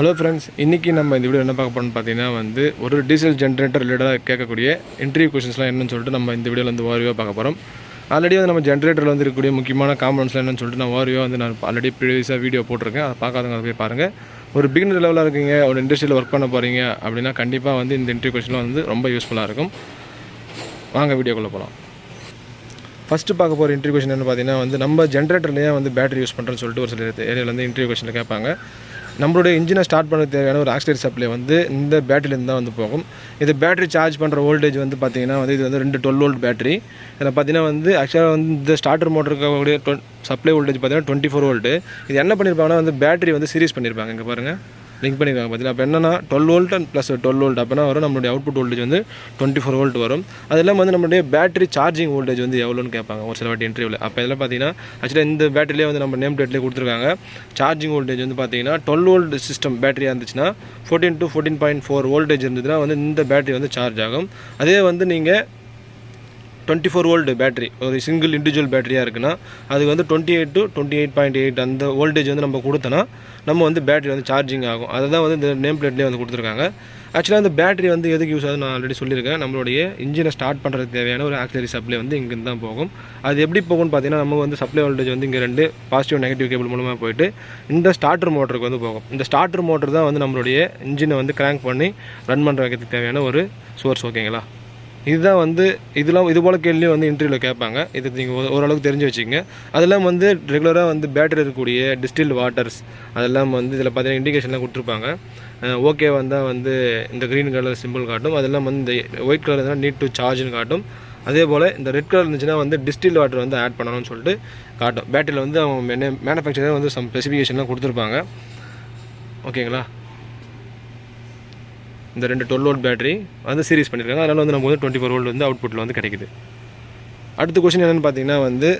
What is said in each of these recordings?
Hello friends, இன்றைக்கி நம்ம இந்த வீடியோ என்ன பார்க்க போகிறோம்னு பார்த்தீங்கன்னா ஒரு டீசல் ஜென்ரேட்டர் ரிலேட்டடாக கேட்கக்கூடிய இன்டர்வியூ கொஸ்டின்ஸ்லாம் என்னன்னு சொல்லிட்டு நம்ம இந்த வீடியோவில் ஓரியாக பார்க்க போகிறோம். ஆல்ரெடி நம்ம ஜென்ரேட்டரில் இருக்கக்கூடிய முக்கியமான காம்பனன்ட்ஸ்லாம் என்னன்னு சொல்லிட்டு நான் ஓரியாக நான் ஆல்ரெடி ப்ரீவியஸாக வீடியோ போட்டிருக்கேன். அதை பார்க்காதவங்க அதை போய் பாருங்கள். ஒரு பிகினர் லெவலில் இருக்கீங்க, ஒரு இண்டஸ்ட்ரியில் ஒர்க் பண்ண போகிறீங்க அப்படின்னா கண்டிப்பாக இந்த இன்டர்வியூ கொஸ்டின்லாம் ரொம்ப யூஸ்ஃபுல்லாக இருக்கும். வாங்க வீடியோக்குள்ளே போகலாம். ஃபஸ்ட்டு பார்க்க போகிற இன்டர்வியூ கொஸ்டின் என்ன பார்த்தீங்கன்னா நம்ம ஜென்ரேட்டர்லேயே பேட்டரி யூஸ் பண்ணுறேன்னு சொல்லிட்டு ஒரு சில ஏரியாவில் இன்டர்வியூ கொஸ்டினில் கேட்பாங்க. நம்மளுடைய இன்ஜினை ஸ்டார்ட் பண்ண தேவையான ஒரு ஆக்சிலரி சப்ளை இந்த பேட்டரியிலேருந்து தான் போகும். இது பேட்டரி சார்ஜ் பண்ணுற வோல்டேஜ் பார்த்தீங்கன்னா இது 2 12 வோல்ட் பேட்டரி. இதில் பார்த்தீங்கன்னா ஆக்சுவலாக இந்த ஸ்டார்டர் மோட்டருக்காக சப்ளை வோல்டேஜ் பார்த்தீங்கன்னா 24 வோல்ட்டு. இது என்ன பண்ணியிருப்பாங்கன்னா பேட்டரி சீரிஸ் பண்ணியிருப்பாங்க. இங்கே பாருங்கள், லிங்க் பண்ணியிருக்காங்க பார்த்தீங்கன்னா. அப்போ என்னன்னா 12 வோல்ட் ப்ளஸ் 12 வோல்ட் அப்போனா வரும் நம்மளுடைய அவுட்புட் வோல்டேஜ் 24 வோல்ட் வரும். அதெல்லாம் நம்மளுடைய பேட்டரி சார்ஜிங் வோல்டேஜ் எவ்வளோன்னு கேட்பாங்க ஒரு சில வாட்டி இன்டர்வியூவில். அப்போ இதெல்லாம் பார்த்தீங்கன்னா ஆக்சுவலாக இந்த பேட்டரியிலே நம்ம நேம் பிளேட்லேயே கொடுத்துருக்காங்க. சார்ஜிங் வோல்டேஜ் பார்த்தீங்கன்னா 12 வோல்ட் சிஸ்டம் பேட்டரியாக இருந்துச்சுன்னா 14 to 14.4 வோல்டேஜ் இருந்ததுன்னா இந்த பேட்டரி சார்ஜ் ஆகும். அதே நீங்கள் 24 வோல்ட் பேட்டரி ஒரு சிங்கிள் இண்டிவிஜுவல் பேட்டரியாக இருக்குன்னா அது 28 to 28.8 அந்த வோல்டேஜ் நம்ம கொடுத்தோன்னா நம்ம பேட்டரி சார்ஜிங் ஆகும். அதை தான் இந்த நேம் பிளேட்லேயே கொடுத்துருக்காங்க. ஆக்சுவலாக அந்த பேட்டரி எதுக்கு யூஸ் ஆகுது நான் ஆல்ரெடி சொல்லியிருக்கேன். நம்மளுடைய இன்ஜினை ஸ்டார்ட் பண்ணுறதுக்கு தேவையான ஒரு ஆக்சிலரி சப்ளை இங்கேருந்து தான் போகும். அது எப்படி போகும்னு பார்த்தீங்கன்னா நம்ம சப்ளை வோல்டேஜ் இங்கே 2 பாசிட்டிவ் நெகட்டிவ் கேபிள் மூலமாக போயிட்டு இந்த ஸ்டார்டர் மோட்டருக்கு போகும். இந்த ஸ்டார்டர் மோட்டர் தான் நம்மளுடைய இன்ஜினை கிராங்க் பண்ணி ரன் பண்ணுற வைக்கிறதுக்கு தேவையான ஒரு சோர்ஸ். ஓகேங்களா, இதுதான் இதெல்லாம் இது போல் கேள்வியும் இன்டர்வியூவில் கேட்பாங்க. இது நீங்கள் ஓரளவுக்கு தெரிஞ்சு வச்சுக்கோங்க. அதெல்லாம் ரெகுலராக பேட்டரி இருக்கக்கூடிய டிஸ்டில்டு வாட்டர்ஸ் அதெல்லாம் இதில் பார்த்தீங்கன்னா இண்டிகேஷன்லாம் கொடுத்துருப்பாங்க. ஓகே வந்தால் இந்த க்ரீன் கலர் சிம்பிள் காட்டும். அதெல்லாம் இந்த ஒயிட் கலர் இருந்தால் நீட் டு சார்ஜ்னு காட்டும். அதே போல் இந்த ரெட் கலர் இருந்துச்சுன்னா டிஸ்டில்டு வாட்டர் ஆட் பண்ணணும்னு சொல்லிட்டு காட்டும். பேட்டரியில் அவங்க மேனுஃபேக்சரர் சம் ஸ்பெசிஃபிகேஷன்லாம் கொடுத்துருப்பாங்க. ஓகேங்களா, இந்த 2 12 வோல்ட் பேட்டரி சீரிஸ் பண்ணியிருக்காங்க. அதனால் நமக்கு 24 வோல்ட் அவுட்புட்டில் கிடைக்குது. அடுத்த கொஸ்டின் என்னென்னு பார்த்தீங்கன்னா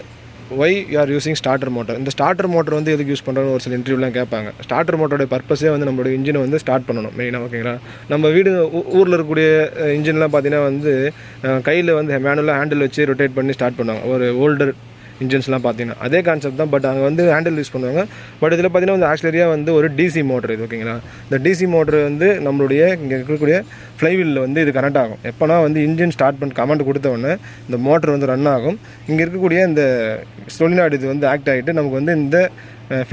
why you are using starter motor. இந்த ஸ்டார்டர் மோட்டர் எதுக்கு யூஸ் பண்ணுறோன்னு ஒரு சில இன்டர்வியூலாம் கேட்பாங்க. ஸ்டார்டர் மோட்டரோட பர்பஸே நம்மளோட இன்ஜினை ஸ்டார்ட் பண்ணணும் மெயினாக. ஓகேங்களா, நம்ம வீடு ஊரில் இருக்கக்கூடிய இன்ஜின்லாம் பார்த்தீங்கன்னா கையில் மேனுவலாக ஹேண்டில் வச்சு ரொட்டேட் பண்ணி ஸ்டார்ட் பண்ணுவாங்க. ஒரு ஓல்டர் இன்ஜின்ஸ்லாம் பார்த்தீங்கன்னா அதே கான்செப்ட் தான். பட் அங்கே ஹேண்டில் யூஸ் பண்ணுவாங்க. பட் இதில் பார்த்தீங்கன்னா ஆக்சிலரியாக ஒரு டிசி மோட்டர் இது. ஓகேங்களா, இந்த டிசி மோட்டர் நம்மளுடைய இங்கே இருக்கக்கூடிய ஃப்ளைவீலில் இது கனெக்ட் ஆகும். எப்போனா இன்ஜின் ஸ்டார்ட் பண்ணி கமாண்ட் கொடுத்த உடனே இந்த மோட்டர் ரன் ஆகும். இங்கே இருக்கக்கூடிய இந்த சொலினாய்டு இது ஆக்ட் ஆகிட்டு நமக்கு இந்த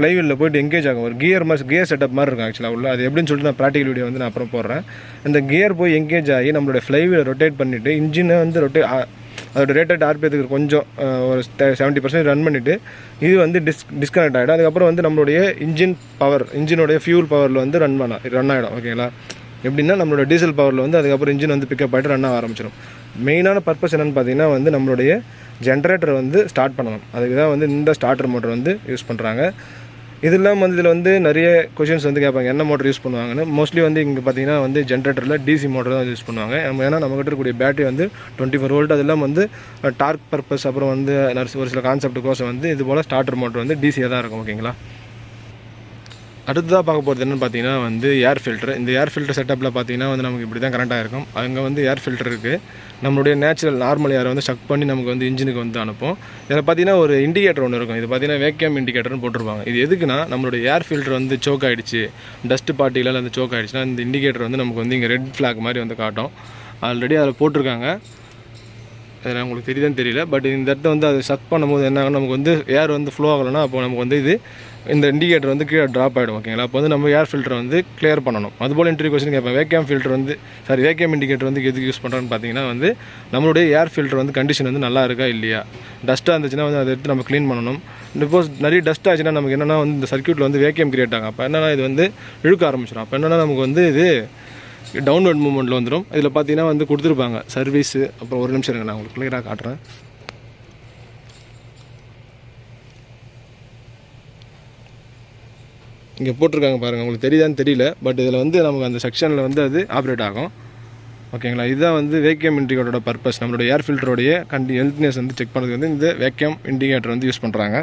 ஃப்ளைவீலில் போய்ட்டு எங்கேஜ் ஆகும். ஒரு கியர் செட்டப் மாதிரி இருக்கும் ஆக்சுவலாக உள்ள. அது எப்படின்னு சொல்லிட்டு நான் ப்ராக்டிகல் வீடியோ நான் அப்புறம் போடுறேன். இந்த கியர் போய் எங்கேஜ் ஆகி நம்மளுடைய ஃப்ளைவீலை ரொட்டேட் பண்ணிவிட்டு இன்ஜினை அதோட ரேட்டட் ஆர்பிஎத்துக்கு கொஞ்சம் ஒரு 70% ரன் பண்ணிவிட்டு இது டிஸ்கனெக்ட் ஆகிடும். அதுக்கப்புறம் நம்மளுடைய இன்ஜினோடைய ஃபியூல் பவரில் ரன் ஆகிடும். ஓகேங்களா, எப்படின்னா நம்மளோட டீசல் பவரில் அதுக்கப்புறம் இன்ஜின் பிக்கப் ஆகிட்டு ரன் ஆக ஆரம்பிச்சிடும். மெயினான பர்பஸ் என்னென்னு பார்த்தீங்கன்னா நம்மளுடைய ஜென்ரேட்டர் ஸ்டார்ட் பண்ணணும். அதுக்கு தான் இந்த ஸ்டார்டர் மோட்டர் யூஸ் பண்ணுறாங்க. இதெல்லாம் இதில் நிறைய கொஷின்ஸ் கேட்பாங்க, என்ன மோட்டர் யூஸ் பண்ணுவாங்கன்னு. மோஸ்ட்லி இங்கே பார்த்தீங்கன்னா ஜென்ரேட்டரில் டிசி மோட்டர் தான் யூஸ் பண்ணுவாங்க. ஏன்னா நம்மகிட்ட இருக்கக்கூடிய பேட்டரி 24 வோல்ட். அதெல்லாம் டார்க் பர்பஸ் அப்புறம் ஒரு சில கான்செப்டுக்கோசம் இது போல் ஸ்டார்டர் மோட்டர் டிசியாக தான் இருக்கும். ஓகேங்களா, அடுத்ததாக பார்க்க போகிறது என்னென்னு பார்த்தீங்கன்னா ஏர் ஃபில்டர். இந்த ஏர் ஃபில்டர் செட்டப்பில் பார்த்தீங்கன்னா நமக்கு இப்படி தான் கனெக்ட் ஆகிருக்கும். அங்கே ஏர் ஃபில்டர் இருக்குது. நம்மளுடைய நேச்சுரல் நார்மல் ஏரை சக் பண்ணி நமக்கு இன்ஜினுக்கு அனுப்பும். இதில் பார்த்தீங்கன்னா ஒரு இண்டிகேட்டர் ஒன்று இருக்கும். இது பார்த்தீங்கன்னா வேக்யூம் இண்டிகேட்டர்னு போட்டிருப்பாங்க. இது எதுக்குன்னா நம்மளுடைய ஏர் ஃபில்டர் சோக் ஆகிடுச்சு, டஸ்ட் பார்ட்டிகளால் சோக் ஆகிடுச்சுன்னா இந்த இண்டிகேட்டர் நமக்கு இங்கே ரெட் ஃப்ளாக் மாதிரி காட்டும். ஆல்ரெடி அதில் போட்டிருக்காங்க. அதில் உங்களுக்கு தெரியுதான்னு தெரியல. பட் இந்த இடத்த அது சக் பண்ணும்போது என்ன ஆகும், நமக்கு ஏர் ஃப்ளோ ஆகலைன்னா அப்போ நமக்கு இந்த இண்டிகேட்டர் கீழே ட்ராப் ஆகிடும். ஓகேங்களா, அப்போ நம்ம ஏர் ஃபில்டரை கிளியர் பண்ணணும். அதுபோல் இன்டர்வியூ கொஸ்டின் கேட்பேன். வேக்யூம் ஃபில்டர் வேக்யூம் இண்டிகேட்டர் எதுக்கு யூஸ் பண்ணுறான்னு பார்த்தீங்கன்னா நம்மளுடைய ஏர் ஃபில்டர் கண்டிஷன் நல்லா இருக்கா இல்லையா. டஸ்ட்டாக இருந்துச்சுன்னா அதை எடுத்து நம்ம க்ளீன் பண்ணணும். சப்போஸ் நிறைய டஸ்ட் ஆச்சுன்னா நமக்கு என்னென்னா இந்த சர்க்யூட்டில் வேக்யூம் கிரியேட் ஆகும். அப்போ என்னென்னா இது இழுக்க ஆரம்பிச்சிடும். அப்போ என்னென்னா நமக்கு இது டவுன்வர்ட் மூவ்மெண்ட்டில் வந்துடும். இதில் பார்த்தீங்கன்னா கொடுத்துருப்பாங்க சர்வீஸு. அப்புறம் ஒரு நிமிஷம் இருங்க, நான் உங்களுக்கு கிளியராக காட்டுறேன். இங்கே போட்டிருக்காங்க பாருங்கள், உங்களுக்கு தெரியுதான்னு தெரியல. பட் இதில் நமக்கு அந்த செக்ஷனில் அது ஆப்ரேட் ஆகும். ஓகேங்களா, இதுதான் வேக்யூம் இண்டிகேட்டரோட பர்பஸ். நம்மளுடைய ஏர் ஃபில்டரோடைய ஹெல்த்னஸ் செக் பண்ணுறதுக்கு இந்த வேக்யூம் இண்டிகேட்டர் யூஸ் பண்ணுறாங்க.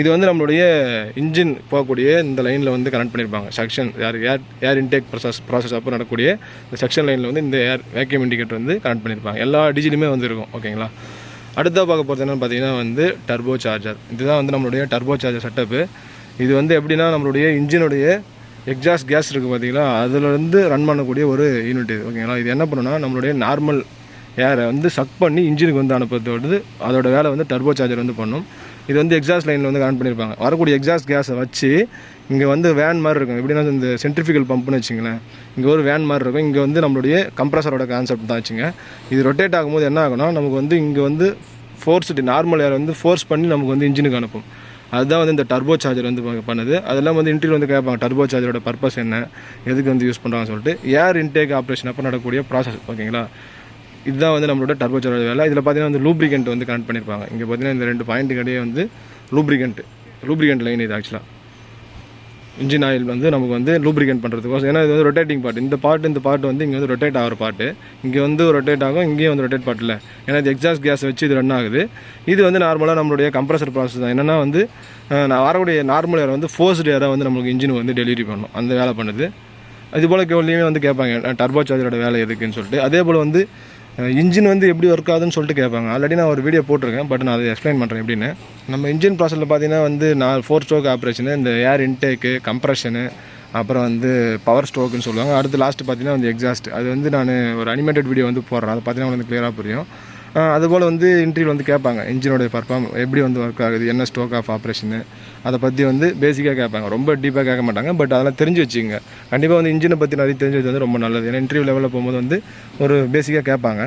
இது நம்மளுடைய இன்ஜின் போகக்கூடிய இந்த லைனில் கனெக்ட் பண்ணியிருப்பாங்க. செக்ஷன் ஏர் இன்டேக் ப்ராசஸ் அப்போ நடக்கக்கூடிய இந்த செக்ஷன் லைனில் இந்த வேக்யூம் இண்டிகேட்டர் கனெக்ட் பண்ணியிருப்பாங்க. எல்லா டிஜிலுமே இருக்கும். ஓகேங்களா, அடுத்த பார்க்க போகிறது என்னென்னு பார்த்தீங்கன்னா டர்போ சார்ஜர். இதுதான் நம்மளுடைய டர்போ சார்ஜர் செட்டப்பு. இது எப்படின்னா நம்மளுடைய இன்ஜினுடைய எக்ஸாஸ்ட் கேஸ் இருக்குது பார்த்தீங்களா, அதிலேருந்து ரன் பண்ணக்கூடிய ஒரு யூனிட் இது. ஓகேங்களா, இது என்ன பண்ணுன்னா நம்மளுடைய நார்மல் ஏரை வந்து சக் பண்ணி இன்ஜினுக்கு வந்து அனுப்புறது அதோட வேலை வந்து டர்போ சார்ஜர் வந்து பண்ணும். இது வந்து எக்ஸாஸ்ட் லைனில் வந்து கனெக்ட் பண்ணியிருப்பாங்க. வரக்கூடிய எக்ஸாஸ்ட் கேஸை வச்சு இங்கே வந்து வேன் மாதிரி இருக்கும். எப்படின்னா இந்த சென்ட்ரிஃபிகல் பம்ப்னு வச்சுங்களேன், இங்கே ஒரு வேன் மாதிரி இருக்கும். இங்கே வந்து நம்மளுடைய கம்ப்ரஸரோட கான்செப்ட் தான் வச்சுங்க. இது ரொட்டேட் ஆகும்போது என்ன ஆகும்னா நமக்கு வந்து இங்கே வந்து ஃபோர்ஸ்டு நார்மல் ஏரை வந்து ஃபோர்ஸ் பண்ணி நமக்கு வந்து இன்ஜினுக்கு அனுப்பும். அதுதான் வந்து இந்த டர்போ சார்ஜர் வந்து பண்ணுது. அதெல்லாம் வந்து இன்டர்வியூ வந்து கேட்பாங்க, டர்போ சார்ஜரோட பர்பஸ் என்ன, எதுக்கு வந்து யூஸ் பண்ணுறாங்கன்னு சொல்லிட்டு. ஏர் இன்டேக் ஆப்ரேஷன் அப்போ நடக்கக்கூடிய ப்ராசஸ். ஓகேங்களா, இதுதான் வந்து நம்மளோட டர்போ சார்ஜர் வேலை. இதில் பார்த்தீங்கன்னா வந்து லூப்ரிகண்ட் வந்து கனெக்ட் பண்ணியிருப்பாங்க. இங்கே பார்த்தீங்கன்னா இந்த 2 பாயிண்ட்டு கடையே வந்து லூப்ரிகண்ட் லைன் இது ஆக்சுவலாக. இன்ஜின் ஆயில் வந்து நமக்கு வந்து லூப்ரிகண்ட் பண்ணுறதுக்கோசம். ஏன்னா இது வந்து ரொட்டேட்டிங் பார்ட். இந்த பார்ட் வந்து இங்கே வந்து ரொட்டேட் ஆகிற பார்ட்டு. இங்கே வந்து ரொட்டேட் ஆகும், இங்கேயும் வந்து ரொட்டேட் பார்ட் இல்லை. ஏன்னா இது எக்ஸாஸ்ட் கேஸ் வச்சு இது ரன் ஆகுது. இது வந்து நார்மலாக நம்மளுடைய கம்ப்ரஸர் ப்ராசஸ் தான். என்னென்னா வந்து வரக்கூடிய நார்மல் ஏரை வந்து ஃபோர்ஸ்டு ஏரை வந்து நம்மளுக்கு இன்ஜின் வந்து டெலிவரி பண்ணணும், அந்த வேலை பண்ணுது. அதுபோல் கேள்வியுமே வந்து கேட்பாங்க டர்போ சார்ஜரோட வேலை எதுக்குன்னு சொல்லிட்டு. அதே போல் வந்து இன்ஜின் வந்து எப்படி ஒர்க் ஆகுதுன்னு சொல்லிட்டு கேட்பாங்க. ஆல்ரெடி நான் ஒரு வீடியோ போட்டிருக்கேன், பட் நான் அதை எக்ஸ்பிளைன் பண்ணுறேன் எப்படின்னு. நம்ம இன்ஜின் ப்ராசஸில் பார்த்தீங்கன்னா வந்து 4 ஸ்ட்ரோக் ஆப்ரேஷனு, இந்த ஏர் இன்டேக்கு, கம்ப்ரெஷனு, அப்புறம் வந்து பவர் ஸ்ட்ரோக்குன்னு சொல்லுவாங்க. அடுத்து லாஸ்ட்டு பார்த்தீங்கன்னா வந்து எக்ஸாஸ்ட். அது வந்து நான் ஒரு அனிமேட்டட் வீடியோ வந்து போடுறேன், அதை பார்த்தீங்கன்னா வந்து கிளியராக புரியும். அதுபோல் வந்து இன்டர்வியூ வந்து கேட்பாங்க இன்ஜினோடைய பர்ஃபார்ம் எப்படி வந்து ஒர்க் ஆகுது, என்ன ஸ்ட்ரோக் ஆஃப் ஆப்ரேஷனு, அதை பற்றி வந்து பேசிக்காக கேட்பாங்க. ரொம்ப டீப்பாக கேட்க மாட்டாங்க, பட் அதெல்லாம் தெரிஞ்சு வச்சுங்க. கண்டிப்பாக வந்து இன்ஜினை பற்றி நிறைய தெரிஞ்சு வச்சு வந்து ரொம்ப நல்லது. ஏன்னா இன்டர்வியூ லெவலில் போகும்போது வந்து ஒரு பேசிக்காக கேட்பாங்க.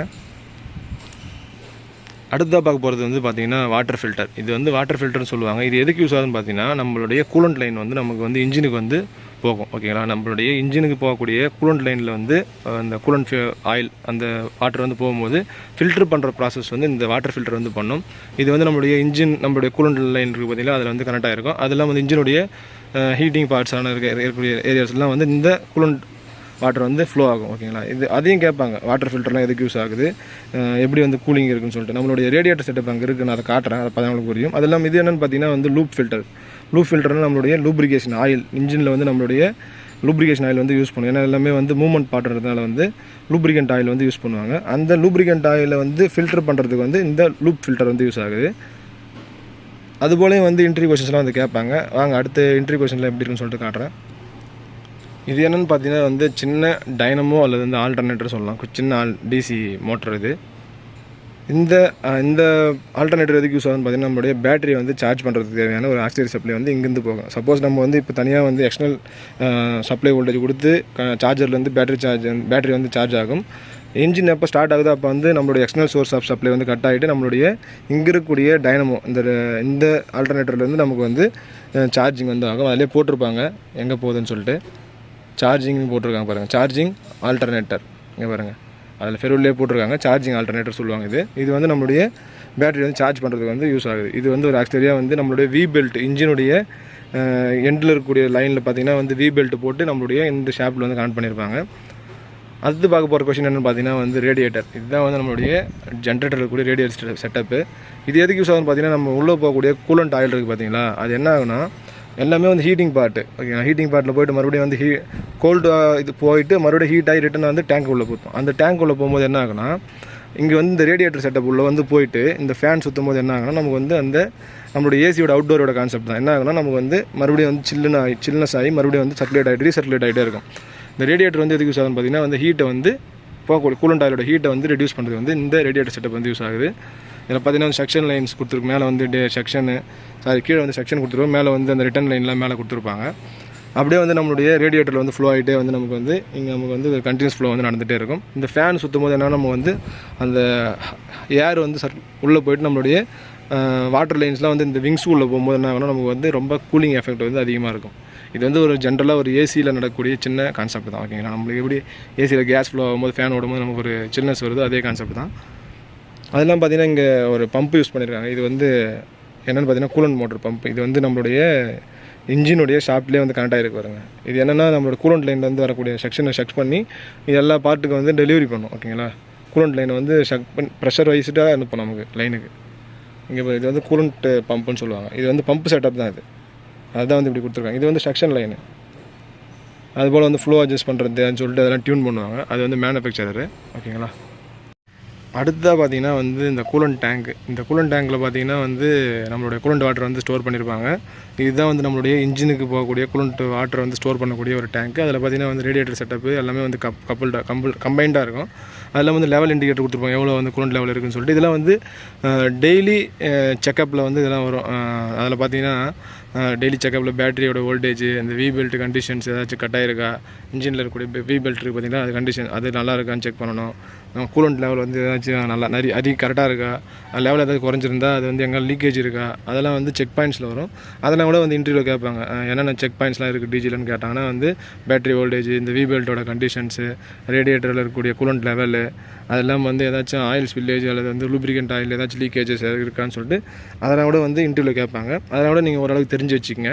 அடுத்ததாக பார்க்க போகிறது வந்து பார்த்திங்கன்னா வாட்டர் ஃபில்டர். இது வந்து வாட்டர் ஃபில்டர்னு சொல்லுவாங்க. இது எதுக்கு யூஸ் ஆகுதுன்னு பார்த்தீங்கன்னா நம்மளுடைய கூலண்ட் லைன் வந்து நமக்கு வந்து இன்ஜினுக்கு வந்து போகும். ஓகேங்களா, நம்மளுடைய இன்ஜினுக்கு போகக்கூடிய கூலண்ட் லைனில் வந்து அந்த கூலண்ட் ஆயில் அந்த வாட்டர் வந்து போகும்போது ஃபில்டர் பண்ணுற ப்ராசஸ் வந்து இந்த வாட்டர் ஃபில்டர் வந்து பண்ணும். இது வந்து நம்மளுடைய கூலண்ட் லைன் இருக்குது பார்த்திங்கன்னா, அதில் வந்து கனெக்ட் ஆகிருக்கும். அதெல்லாம் வந்து இன்ஜினுடைய ஹீட்டிங் பார்ட்ஸான இருக்கக்கூடிய ஏரியாஸ்லாம் வந்து இந்த கூலண்ட் வாட்டர் வந்து ஃப்ளோ ஆகும். ஓகேங்களா, இது அதையும் கேட்பாங்க, வாட்டர் ஃபில்டர்லாம் எதுக்கு யூஸ் ஆகுது, எப்படி வந்து கூலிங் இருக்குன்னு சொல்லிட்டு. நம்மளுடைய ரேடியேட்டர் செட்டப் அங்கே இருக்குது, நான் அதை காட்டுறேன், அதை பார்த்தா புரியும். அதெல்லாம் இது என்னென்னு பார்த்தீங்கன்னா வந்து லூப் ஃபில்டர்னு நம்மளுடைய லூப்ரிகேஷன் ஆயில், இன்ஜினில் வந்து நம்மளுடைய லூப்ரிகேஷன் ஆயில் வந்து யூஸ் பண்ணுவோம். ஏன்னா எல்லாமே வந்து மூவ்மெண்ட் பார்ட்றதுனால வந்து லூப்ரிகண்ட் ஆயில் வந்து யூஸ் பண்ணுவாங்க. அந்த லூப்ரிகண்ட் ஆயிலை வந்து ஃபில்டர் பண்ணுறதுக்கு வந்து இந்த லூப் ஃபில்டர் வந்து யூஸ் ஆகுது. அதுபோலையும் வந்து இன்டர்வியூ கொஷின்ஸ்லாம் வந்து கேட்பாங்க. வாங்க அடுத்த இன்டர்வியூ கொஷினில் எப்படி இருக்குன்னு சொல்லிட்டு காட்டுறேன். இது என்னென்னு பார்த்தீங்கன்னா வந்து சின்ன டைனமோ அல்லது வந்து ஆல்டர்னேட்டர் சொல்லலாம், சின்ன டிசி மோட்டர். இது இந்த ஆல்டர்னேட்டர் எதுக்கு யூஸ் ஆகுதுன்னு பார்த்தீங்கன்னா நம்மளுடைய பேட்டரியை வந்து சார்ஜ் பண்ணுறதுக்கு தேவையான ஒரு ஆக்சிலரி சப்ளை வந்து இங்கேருந்து போகும். சப்போஸ் நம்ம வந்து இப்போ தனியாக வந்து எக்ஸ்டர்னல் சப்ளை வோல்டேஜ் கொடுத்து சார்ஜர்லேருந்து பேட்டரி வந்து சார்ஜ் ஆகும். இன்ஜின் எப்போ ஸ்டார்ட் ஆகுது அப்போ வந்து நம்மளுடைய எக்ஸ்டர்னல் சோர்ஸ் ஆஃப் சப்ளை வந்து கட் ஆகிட்டு நம்மளுடைய இங்கே இருக்கக்கூடிய டைனமோ இந்த ஆல்டர்னேட்டர்லேருந்து நமக்கு வந்து சார்ஜிங் வந்து ஆகும். அதிலே போட்டிருப்பாங்க எங்கே போகுதுன்னு சொல்லிட்டு. சார்ஜிங் போட்டிருக்காங்க பாருங்கள், சார்ஜிங் ஆல்டர்னேட்டர் இங்கே பாருங்கள், அதில் ஃபெரூல்லே போட்டிருக்காங்க சார்ஜிங் ஆல்டர்னேட்டர் சொல்லுவாங்க. இது வந்து நம்மளுடைய பேட்டரி வந்து சார்ஜ் பண்ணுறதுக்கு வந்து யூஸ் ஆகுது. இது வந்து ஒரு ஆக்சுவலியாக வந்து நம்மளுடைய வி பெல்ட், இன்ஜினுடைய எண்டில் இருக்கக்கூடிய லைனில் பார்த்திங்கன்னா வந்து வி பெல்ட் போட்டு நம்மளுடைய இந்த ஷாப்பில் வந்து கனெக்ட் பண்ணியிருப்பாங்க. அடுத்து பார்க்க போகிற கொஸ்டின் என்னென்னு பார்த்தீங்கன்னா வந்து ரேடியேட்டர். இதுதான் வந்து நம்மளுடைய ஜென்ரேட்டர் இருக்கக்கூடிய ரேடியேட்டர் செட்டப்பு. இது எதுக்கு யூஸ் ஆகுதுன்னு பார்த்தீங்கன்னா நம்ம உள்ளே போகக்கூடிய கூலண்ட் ஆயில் இருக்குது பார்த்தீங்களா, அது என்ன ஆகுனா எல்லாமே வந்து ஹீட்டிங் பார்ட்டு. ஓகேங்களா, ஹீட்டிங் பார்ட்டில் போய்ட்டு மறுபடியும் வந்து கோல்டு இது போயிட்டு மறுபடியும் ஹீட் ஆகி ரிட்டன் வந்து டேங்க் உள்ளே போகும். அந்த டேங்க் உள்ளே போகும்போது என்ன ஆகுனா இங்கே வந்து இந்த ரேடியேட்டர் செட்டப் உள்ளே வந்து போயிட்டு இந்த ஃபேன் சுற்றும் போது என்ன ஆகுனா நமக்கு வந்து அந்த நம்மளுடைய ஏசியோட அவுட்டோரோட கான்செப்ட் தான். என்ன ஆகுனா நமக்கு வந்து மறுபடியும் வந்து சில்னஸ் ஆகி மறுபடியும் வந்து சர்க்குலேட் ஆகிட்டு ரீசர்க்குலேட் ஆகிட்டே இருக்கும். இந்த ரேடியேட்டர் வந்து எதுக்கு யூஸ் ஆகுதுன்னு பார்த்தீங்கன்னா வந்து ஹீட்டை வந்து போகக்கூடிய கூலண்ட் ஆயிலோட ஹீட்டை வந்து ரெடியூஸ் பண்ணுறது வந்து இந்த ரேடியேட்டர் செட்டப் வந்து யூஸ் ஆகுது. இதில் பார்த்தீங்கன்னா செக்ஷன் லைன்ஸ் கொடுத்துருக்கு. மேலே வந்து கீழே வந்து செக்ஷன் கொடுத்துருவோம், மேலே வந்து அந்த ரிட்டன் லைன்லாம் மேலே கொடுத்துருப்பாங்க. அப்படியே வந்து நம்மளுடைய ரேடியேட்டரில் வந்து ஃப்ளோ ஆகிட்டே வந்து நமக்கு வந்து இங்கே நமக்கு வந்து கண்டினியூஸ் ஃப்ளோ வந்து நடந்துகிட்டே இருக்கும். இந்த ஃபேன் சுற்றும் போது என்ன நம்ம வந்து அந்த ஏர் வந்து உள்ளே போயிட்டு நம்மளுடைய வாட்டர் லைன்ஸ்லாம் வந்து இந்த விங்ஸ் உள்ளே போகும்போது என்ன ஆகணும் நமக்கு வந்து ரொம்ப கூலிங் எஃபெக்ட் வந்து அதிகமாக இருக்கும். இது வந்து ஒரு ஜென்ரலாக ஒரு ஏசியில் நடக்கக்கூடிய சின்ன கான்செப்ட் தான். ஓகேங்களா, நம்மளுக்கு எப்படி ஏசியில் கேஸ் ஃப்ளோ ஆகும்போது ஃபேன் ஓடும்போது நமக்கு ஒரு சில்னஸ் வருது, அதே கான்செப்ட் தான். அதெல்லாம் பார்த்திங்கன்னா இங்கே ஒரு பம்ப் யூஸ் பண்ணியிருக்காங்க. இது வந்து என்னென்னு பார்த்தீங்கன்னா கூலண்ட் மோட்டர் பம்ப். இது வந்து நம்மளுடைய இன்ஜினுடைய ஷாப்லேயே வந்து கனெக்ட் ஆகிருக்கு பாருங்க. இது என்னென்னா நம்மளோட கூலண்ட் லைன்லேருந்து வரக்கூடிய செக்ஷனை செக் பண்ணி இது எல்லா பார்ட்டுக்கு வந்து டெலிவரி பண்ணும். ஓகேங்களா, கூலண்ட் லைனை வந்து செக் பண்ணி ப்ரெஷர் வைஸ்டாக அனுப்போம் நமக்கு லைனுக்கு. இங்கே இது வந்து கூலண்ட் பம்புன்னு சொல்லுவாங்க. இது வந்து பம்ப் செட்டப் தான். அதுதான் வந்து இப்படி கொடுத்துருக்காங்க. இது வந்து செக்ஷன் லைனு. அதுபோல் வந்து ஃப்ளோ அட்ஜஸ்ட் பண்ணுறது சொல்லிட்டு அதெல்லாம் டியூன் பண்ணுவாங்க. அது வந்து மேனுஃபேக்சரரு. ஓகேங்களா, அடுத்ததாக பார்த்தீங்கன்னா வந்து இந்த கூலண்ட் டேங்க். இந்த கூலண்ட் டேங்க்கில் பார்த்தீங்கன்னா வந்து நம்மளுடைய கூலண்ட் வாட்டர் வந்து ஸ்டோர் பண்ணியிருப்பாங்க. இதுதான் வந்து நம்மளுடைய இன்ஜினுக்கு போகக்கூடிய கூலண்ட் வாட்டர் வந்து ஸ்டோர் பண்ணக்கூடிய ஒரு டேங்க். அதில் பார்த்தீங்கன்னா வந்து ரேடியேட்டர் செட்டப்பு எல்லாமே வந்து கம்பைண்டாக இருக்கும். அதெல்லாம் வந்து லெவல் இண்டிகேட்டர் கொடுத்துருப்பாங்க, எவ்வளோ வந்து கூலண்ட் லெவல் இருக்குன்னு சொல்லிட்டு. இதெல்லாம் வந்து டெய்லி செக்கப்பில் வந்து இதெல்லாம் வரும். அதில் பார்த்தீங்கன்னா டெய்லி செக்கப்பில் பேட்டரியோட வோல்டேஜ், இந்த வி பெல்ட் கண்டிஷன்ஸ் ஏதாச்சும் கட் ஆகிருக்கா, இன்ஜினில் இருக்கக்கூடிய வி பெல்ட் இருக்குது பார்த்தீங்கன்னா அது கண்டிஷன் அது நல்லா இருக்கான்னு செக் பண்ணணும். கூலண்ட் லெவல் வந்து ஏதாச்சும் நல்லா கரெக்டாக இருக்கா, லெவல் ஏதாவது குறைஞ்சிருந்தா அது வந்து எங்கே லீக்கேஜ் இருக்கா, அதெல்லாம் வந்து செக் பாயிண்ட்ஸில் வரும். அதெல்லாம் கூட வந்து இன்டர்வியூவில் கேட்பாங்க, என்னென்ன செக் பாயிண்ட்ஸ்லாம் இருக்குது டீஜில்னு கேட்டாங்கன்னா வந்து பேட்டரி வோல்டேஜ், இந்த வி பெல்ட்டோட கண்டிஷன்ஸு, ரேடியேட்டரில் இருக்கக்கூடிய கூலண்ட் லெவலு, அதெல்லாம் வந்து ஏதாச்சும் ஆயில் ஸ்பில்லேஜ் அல்லது வந்து லூப்ரிகண்ட் ஆயில் ஏதாச்சும் லீக்கேஜஸ் இருக்கான்னு சொல்லிட்டு அதெல்லாம் கூட வந்து இன்டர்வியூவில் கேட்பாங்க. அதெல்லாம் கூட நீங்கள் ஓரளவுக்கு தெரிஞ்சு வச்சுக்கோங்க.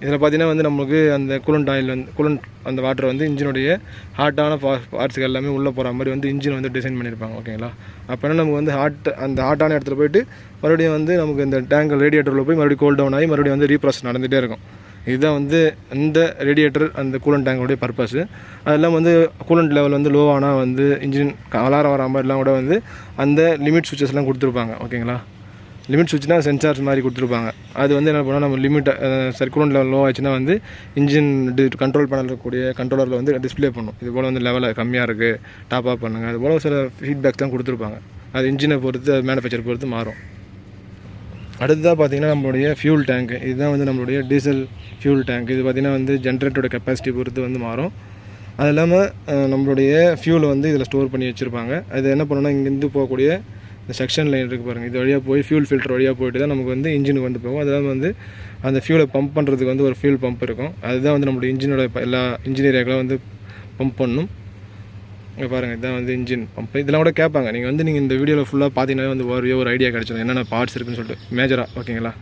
இதில் பார்த்தீங்கன்னா வந்து நமக்கு அந்த கூலண்ட் ஆயில் வந்து கூலண்ட் அந்த வாட்டர் வந்து இன்ஜினுடைய ஹாட்டான பார்ட்ஸுக்கு எல்லாமே உள்ளே போகிற மாதிரி வந்து இன்ஜின் வந்து டிசைன் பண்ணியிருப்பாங்க. ஓகேங்களா? அப்போனா நமக்கு வந்து அந்த ஹாட்டான இடத்துல போய்ட்டு மறுபடியும் வந்து நமக்கு இந்த டேங்க் ரேடியேட்டரில் போய் மறுபடியும் கூல் டவுன் ஆகி மறுபடியும் வந்து ரீப்ராசஸ் நடந்துகிட்டே இருக்கும். இதுதான் வந்து இந்த ரேடியேட்டர் அந்த கூலண்ட் டேங்கோடைய பர்பஸ். அதெல்லாம் வந்து கூலண்ட் லெவல் வந்து லோ ஆனால் வந்து இன்ஜின் அலாரம் வர மாதிரிலாம் கூட வந்து அந்த லிமிட் சுவிச்சஸ்லாம் கொடுத்துருப்பாங்க. ஓகேங்களா? லிமிட் சுவிட்ச்னா சென்சார்ஸ் மாதிரி கொடுத்துருப்பாங்க. அது வந்து என்ன பண்ணால் நம்ம லிமிட் கூலண்ட் லெவல் லோ ஆச்சுன்னா வந்து இன்ஜின் கண்ட்ரோல் பண்ணக்கூடிய கண்ட்ரோலரில் வந்து டிஸ்பிளே பண்ணும், இது போல் வந்து லெவலில் கம்மியாக இருக்குது, டாப் அப் பண்ணுங்கள், அது போல் சில ஃபீட்பேக்ஸ்லாம் கொடுத்துருப்பாங்க. அது இன்ஜினை பொறுத்து, அது மேனுஃபேக்சர் பொறுத்து மாறும். அடுத்ததாக பார்த்திங்கன்னா நம்மளுடைய ஃபியூல் டேங்க். இதுதான் வந்து நம்மளுடைய டீசல் ஃபியூல் டேங்க். இது பார்த்திங்கன்னா வந்து ஜென்ரேட்டரோட கெப்பாசிட்டி பொறுத்து வந்து மாறும். அது இல்லாமல் நம்மளுடைய ஃபியூலை வந்து இதில் ஸ்டோர் பண்ணி வச்சுருப்பாங்க. அது என்ன பண்ணணும்னா இங்கேருந்து போகக்கூடிய இந்த செக்ஷன் லைன் இருக்குது பாருங்கள், இது வழியாக போய் ஃபியூல் ஃபில்டர் வழியாக போய்ட்டு தான் நமக்கு வந்து இன்ஜினுக்கு வந்து போகும். அதெல்லாம் வந்து அந்த ஃபியூலை பம்ப் பண்ணுறதுக்கு வந்து ஒரு ஃபியூல் பம்ப் இருக்கும். அதுதான் வந்து நம்மளுடைய இன்ஜினோட எல்லா இன்ஜினியரிங்லாம் வந்து பம்ப் பண்ணணும். இங்கே பாருங்கள், இதுதான் வந்து இன்ஜின் பம்ப். இதெல்லாம் கூட கேட்பாங்க. நீங்கள் இந்த வீடியோவில் ஃபுல்லாக பார்த்தீங்கன்னா வந்து ஒரு ஐடியா கிடச்சிடும் என்னென்ன பார்ட்ஸ் இருக்குன்னு சொல்லிட்டு மேஜராக. ஓகேங்களா?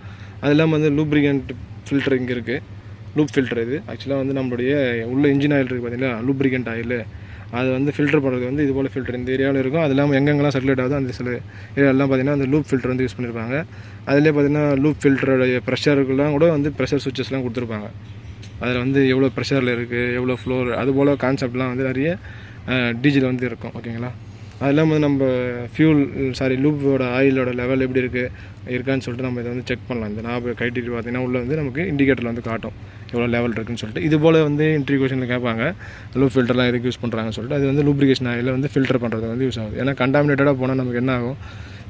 அது இல்லாமல் வந்து லூப்ரிகண்ட் ஃபில்டர் இங்கே இருக்குது, லூப் ஃபில்டர். இது ஆக்சுவலாக வந்து நம்மளுடைய உள்ள இன்ஜின் ஆயில் இருக்குது பார்த்தீங்களா, லூப்ரிகண்ட் ஆயில். அது வந்து ஃபில்டர் பண்ணுறது வந்து இது போல் ஃபில்டர் இந்த ஏரியாவில் இருக்கும். அது இல்லாமல் எங்கெங்கெல்லாம் சர்க்குலேட் ஆகுதோ அந்த சில ஏரியாலாம் பார்த்திங்கன்னா அந்த லூப் ஃபில்டர் வந்து யூஸ் பண்ணியிருப்பாங்க. அதிலே பார்த்திங்கன்னா லூப் ஃபில்டருடைய ப்ரெஷருக்குலாம் கூட வந்து ப்ரெஷர் சுவிச்சஸ்லாம் கொடுத்துருப்பாங்க. அதில் வந்து எவ்வளோ ப்ரெஷரில் இருக்குது, எவ்வளோ ஃப்ளோ, அது போல் கான்செப்ட்லாம் வந்து நிறைய டீஜில் வந்து இருக்கும். ஓகேங்களா? அது இல்லாமல் நம்ம லூப்போட ஆயிலோட லெவல் எப்படி இருக்கான்னு சொல்லிட்டு நம்ம இதை வந்து செக் பண்ணலாம். இந்த நாப கைட்டிட்டு பார்த்திங்கன்னா உள்ளே வந்து நமக்கு இண்டிகேட்டரில் வந்து காட்டும் எவ்வளோ லெவல் இருக்குன்னு சொல்லிட்டு. இது போல் வந்து இன்டர்வியூ கொஷனில் கேட்பாங்க, லூப் ஃபில்டர்லாம் எதுக்கு யூஸ் பண்ணுறாங்கன்னு சொல்லிட்டு. அது வந்து லூப்ரிகேஷன் ஆயில் வந்து ஃபில்டர் பண்ணுறது வந்து யூஸ் ஆகுது. ஏன்னா கண்டாமினேட்டடாக போனால் நமக்கு என்ன ஆகும்,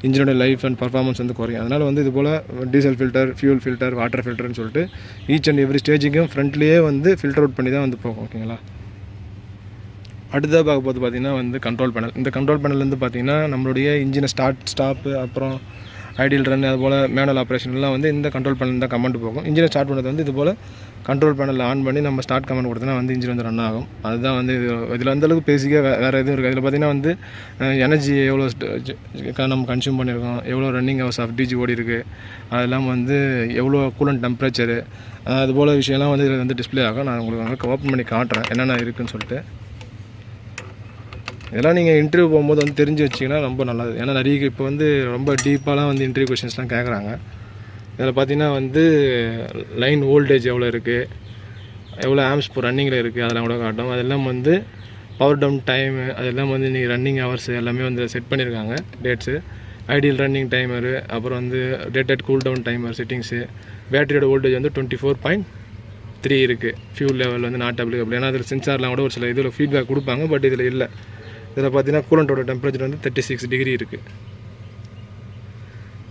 இன்ஜினோட லைஃப் அண்ட் பர்ஃபார்மன்ஸ் வந்து குறையும். அதனால் வந்து இது போல் diesel filter, fuel filter, water ஃபில்டர்னு சொல்லிட்டு ஈச் அண்ட் எவ்ரி ஸ்டேஜுக்கும் ஃப்ரண்ட்லேயே வந்து ஃபில்டர் அவுட் பண்ணி தான் வந்து போகும். ஓகேங்களா? அடுத்ததாக பார்க்க போது பார்த்திங்கன்னா வந்து கண்ட்ரோல் பேனல். இந்த கண்ட்ரோல் பேனல்லேருந்து பார்த்திங்கன்னா நம்மளுடைய இன்ஜினை ஸ்டாப்பு, அப்புறம் ஐடியல் ரன், அது போல் மேனுவல் ஆப்ரேஷன்லாம் வந்து இந்த கண்ட்ரோல் பேனல் தான் கமெண்ட் போகும். இன்ஜினை ஸ்டார்ட் பண்ணுறது வந்து இது போல் கண்ட்ரோல் பேனலில் ஆன் பண்ணி நம்ம ஸ்டார்ட் கமெண்ட் கொடுத்தோன்னா வந்து இன்ஜின் வந்து ரன் ஆகும். அதுதான் வந்து இதில் அந்தளவுக்கு பேசிக்காக வேறு எதுவும் இருக்குது. இதில் பார்த்திங்கன்னா வந்து எனர்ஜி எவ்வளோ நம்ம கன்சியூம் பண்ணியிருக்கோம், எவ்வளோ ரன்னிங் ஹவர்ஸ் ஆஃப் டிஜி ஓடி இருக்குது, அதெல்லாம் வந்து எவ்வளோ கூலண்ட் டெம்பரேச்சரு, அது போல் விஷயம்லாம் வந்து இதில் வந்து டிஸ்பிளே ஆகும். நான் உங்களுக்கு ஓப்பன் பண்ணி காட்டுறேன் என்னென்ன இருக்குதுன்னு சொல்லிட்டு. இதெல்லாம் நீங்கள் இன்டர்வியூ போகும்போது வந்து தெரிஞ்சு வச்சிங்கன்னா ரொம்ப நல்லது. ஏன்னா நிறைய இப்போ வந்து ரொம்ப டீப்பாலாம் வந்து இன்டர்வியூ கொஷின்ஸ்லாம் கேட்குறாங்க. இதில் பார்த்திங்கன்னா வந்து லைன் வோல்டேஜ் எவ்வளோ இருக்குது, எவ்வளோ ஆம்ஸ் இப்போ ரன்னிங்கில் இருக்குது, அதெல்லாம் கூட காட்டும். அதெல்லாம் வந்து பவர் டவுன் டைமு, அதெல்லாம் வந்து நீங்கள் ரன்னிங் ஹவர்ஸ் எல்லாமே வந்து செட் பண்ணியிருக்காங்க டேட்ஸு, ஐடியல் ரன்னிங் டைமரு, அப்புறம் வந்து rated cool down timer settings. பேட்டரியோட வோல்டேஜ் வந்து 24.3 இருக்குது. ஃபியூல் லெவல் வந்து நாட் அப்ளிகபிள். ஏன்னா அதில் சென்சார்லாம் கூட ஒரு சில இதில் ஃபீட்பேக் கொடுப்பாங்க, பட் இதில் இல்லை. இதில் பார்த்தீங்கன்னா கூலண்ட்டோட டெம்பரேச்சர் வந்து 36 டிகிரி இருக்குது.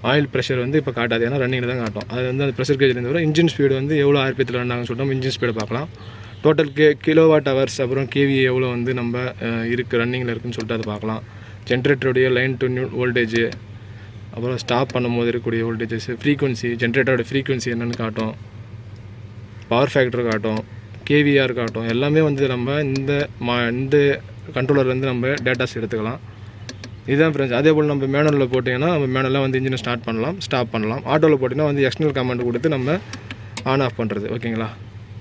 ஆயில் ப்ரெஷர் வந்து இப்போ காட்டாது, ஏன்னா ரன்னிங்கில் தான் காட்டும். அது வந்து அந்த ப்ரெஷர் கேஜ்லேருந்து வரும். இன்ஜின் ஸ்பீடு வந்து எவ்வளோ ஆர்பிஎத்தில் ரன் ஆகுன்னு சொல்லிட்டு நம்ம இன்ஜின் ஸ்பீடை பார்க்கலாம். டோட்டல் கிலோவாட் ஹவர்ஸ், அப்புறம் கேவிஏ எவ்வளோ வந்து நம்ம இருக்குது ரன்னிங்கில் இருக்குதுன்னு சொல்லிட்டு அதை பார்க்கலாம். ஜென்ரேட்டருடைய லைன் டு நியூ வோல்டேஜ், அப்புறம் ஸ்டாப் பண்ணும்போது இருக்கக்கூடிய வோல்டேஜஸ், ஃப்ரீக்வன்சி, ஜென்ரேட்டரோட ஃப்ரீக்வன்சி என்னென்னு காட்டும், பவர் ஃபேக்டர் காட்டும், கேவிஆர் காட்டும். எல்லாமே வந்து நம்ம இந்த கண்ட்ரோலர்லேருந்து நம்ம டேட்டாஸ் எடுத்துக்கலாம். இதுதான் ஃப்ரெண்ட்ஸ். அதே போல் நம்ம மேனுவலில் போட்டிங்கன்னா நம்ம மேனுவலாக வந்து இன்ஜினை ஸ்டார்ட் பண்ணலாம், ஸ்டாப் பண்ணலாம். ஆட்டோவில் போட்டிங்கன்னா வந்து எக்ஸ்டர்னல் கமாண்ட் கொடுத்து நம்ம ஆன் ஆஃப் பண்ணுறது. ஓகேங்களா?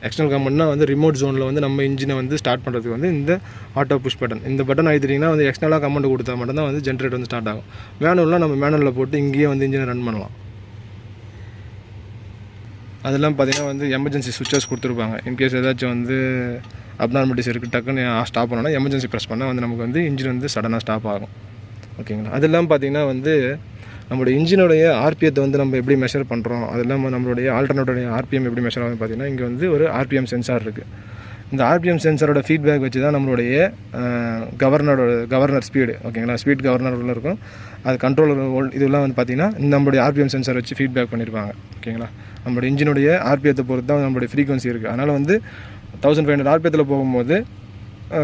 எக்ஸ்டர்னல் கமாண்ட்னா வந்து ரிமோட் ஜோனில் வந்து நம்ம இன்ஜினை வந்து ஸ்டார்ட் பண்ணுறதுக்கு வந்து இந்த ஆட்டோ புஷ் பட்டன், இந்த பட்டன் அழுத்திட்டிங்கன்னா வந்து எக்ஸ்டர்னலாக கமாண்ட் கொடுத்தா மட்டும்தான் வந்து ஜென்ரேட் வந்து ஸ்டார்ட் ஆகும். மேனுவலாக நம்ம மேனுவலில் போட்டு இங்கேயே வந்து இன்ஜினை ரன் பண்ணலாம். அதெல்லாம் பார்த்திங்கன்னா வந்து எமர்ஜென்சி சுவிச்சஸ் கொடுத்துருப்பாங்க. இன்கேஸ் ஏதாச்சும் வந்து அப்நார்மலிட்டிஸ் இருக்குது, டக்குன்னு ஸ்டாப் பண்ணோன்னா எமர்ஜென்சி ப்ரெஸ் பண்ணால் வந்து நமக்கு வந்து இன்ஜின் வந்து சடனாக ஸ்டாப் ஆகும். ஓகேங்களா. அது இல்லாமல் பார்த்திங்கன்னா வந்து நம்மளுடைய இன்ஜினுடைய ஆர்பிஎத்தை வந்து நம்ம எப்படி மெஷர் பண்ணுறோம், அது இல்லாமல் நம்மளுடைய ஆல்டர்னேட்டருடைய ஆர்பிஎம் எப்படி மெஷர் ஆகுதுன்னு பார்த்திங்கன்னா இங்கே வந்து ஒரு ஆர்பிஎம் சென்சார் இருக்குது. இந்த ஆர்பிஎம் சென்சாரோட ஃபீட்பேக் வச்சு தான் நம்மளுடைய கவர்னர் ஸ்பீடு, ஓகேங்களா, ஸ்பீட் கவர்னர் உள்ள இருக்கும். அது கண்ட்ரோலர் இதெல்லாம் வந்து பார்த்திங்கன்னா நம்மளுடைய ஆர்பிஎம் சென்சார் வச்சு ஃபீட்பேக் பண்ணியிருப்பாங்க. ஓகேங்களா. நம்மளுடைய இன்ஜினுடைய ஆர்பிஎத்தை பொறுத்து தான் நம்மளுடைய ஃப்ரீக்வன்சி இருக்குது. அதனால் வந்து 1500 ஆர்பிஎத்தில் போகும்போது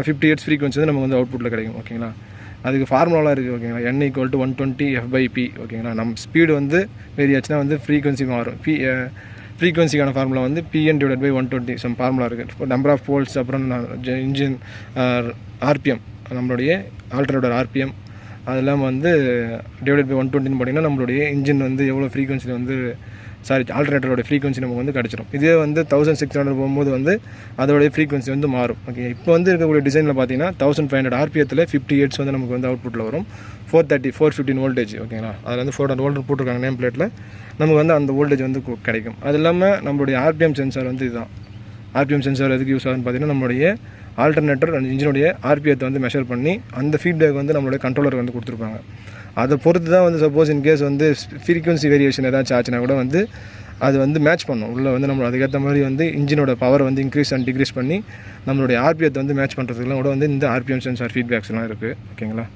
50 ஹெர்ட்ஸ் ஃப்ரீக்வன்சி வந்து நமக்கு வந்து அவுட்புட்டில் கிடைக்கும். ஓகேங்களா. அதுக்கு ஃபார்முலாலாம் இருக்குது. ஓகேங்களா. n = 120 f/p. ஓகேங்களா. நம்ம ஸ்பீடு வந்து வேரி ஆச்சுன்னா வந்து ஃப்ரீக்வன்சி மாறும். ஃப்ரீக்வன்சிக்கான ஃபார்முலா வந்து Pn/120 சம் ஃபார்முலா இருக்குது. நம்பர் ஆஃப் போல்ஸ், அப்புறம் இன்ஜின் ஆர்பிஎம், நம்மளுடைய ஆல்டர்னேட்டர் ஆர்பிஎம், அது இல்லாமல் வந்து /120 போட்டிங்கன்னா நம்மளுடைய இன்ஜின் வந்து எவ்வளோ ஃப்ரீக்வன்சியில் வந்து ஆல்டர்னேட்டரோட ஃப்ரீக்வன்சி நமக்கு வந்து கிடச்சிடும். இதே வந்து 1600 போகும்போது வந்து அதோடைய ஃப்ரீக்வன்சி வந்து மாறும். ஓகே. இப்போ வந்து இருக்கக்கூடிய டிசைனில் பார்த்தீங்கன்னா 1500 ஆர்பிஎத்தில் 50 ஹெர்ட்ஸ் வந்து நமக்கு வந்து அவுட்புட்டில் வரும். 415 வோல்டேஜ். ஓகேங்களா. அதில் வந்து 400 வோல்ட் போட்டிருக்காங்க நேம் பிளேட்டில். நமக்கு வந்து அந்த வோல்டேஜ் வந்து கிடைக்கும். அது இல்லாமல் நம்மளுடைய ஆர்பிஎம் சென்சார் வந்து இதுதான். ஆர்பிஎம் சென்சார் எதுக்கு யூஸ் ஆகுதுன்னு பார்த்தீங்கன்னா நம்மளுடைய ஆல்டர்னேட்டர் அந்த இன்ஜினுடைய ஆர்பிஎத்தை வந்து மெஷர் பண்ணி அந்த ஃபீட்பேக் வந்து நம்மளுடைய கண்ட்ரோலருக்கு வந்து கொடுத்துருப்பாங்க. அதை பொறுத்து தான் வந்து சப்போஸ் இன்கேஸ் வந்து ஃப்ரீக்வன்சி வேரியேஷன் ஏதாச்சும் ஆச்சுன்னா கூட வந்து அது வந்து மேட்ச் பண்ணும். உள்ளே வந்து நம்ம அதுக்கேற்ற மாதிரி வந்து இன்ஜினோட பவர் வந்து இன்க்ரீஸ் அண்ட் டிக்ரீஸ் பண்ணி நம்மளுடைய ஆர்பிஎத்தை வந்து மேட்ச் பண்ணுறதுக்குலாம் கூட வந்து இந்த ஆர்பிஎம் சென்சார் ஃபீட்பேக்ஸ்லாம் இருக்குது. ஓகேங்களா.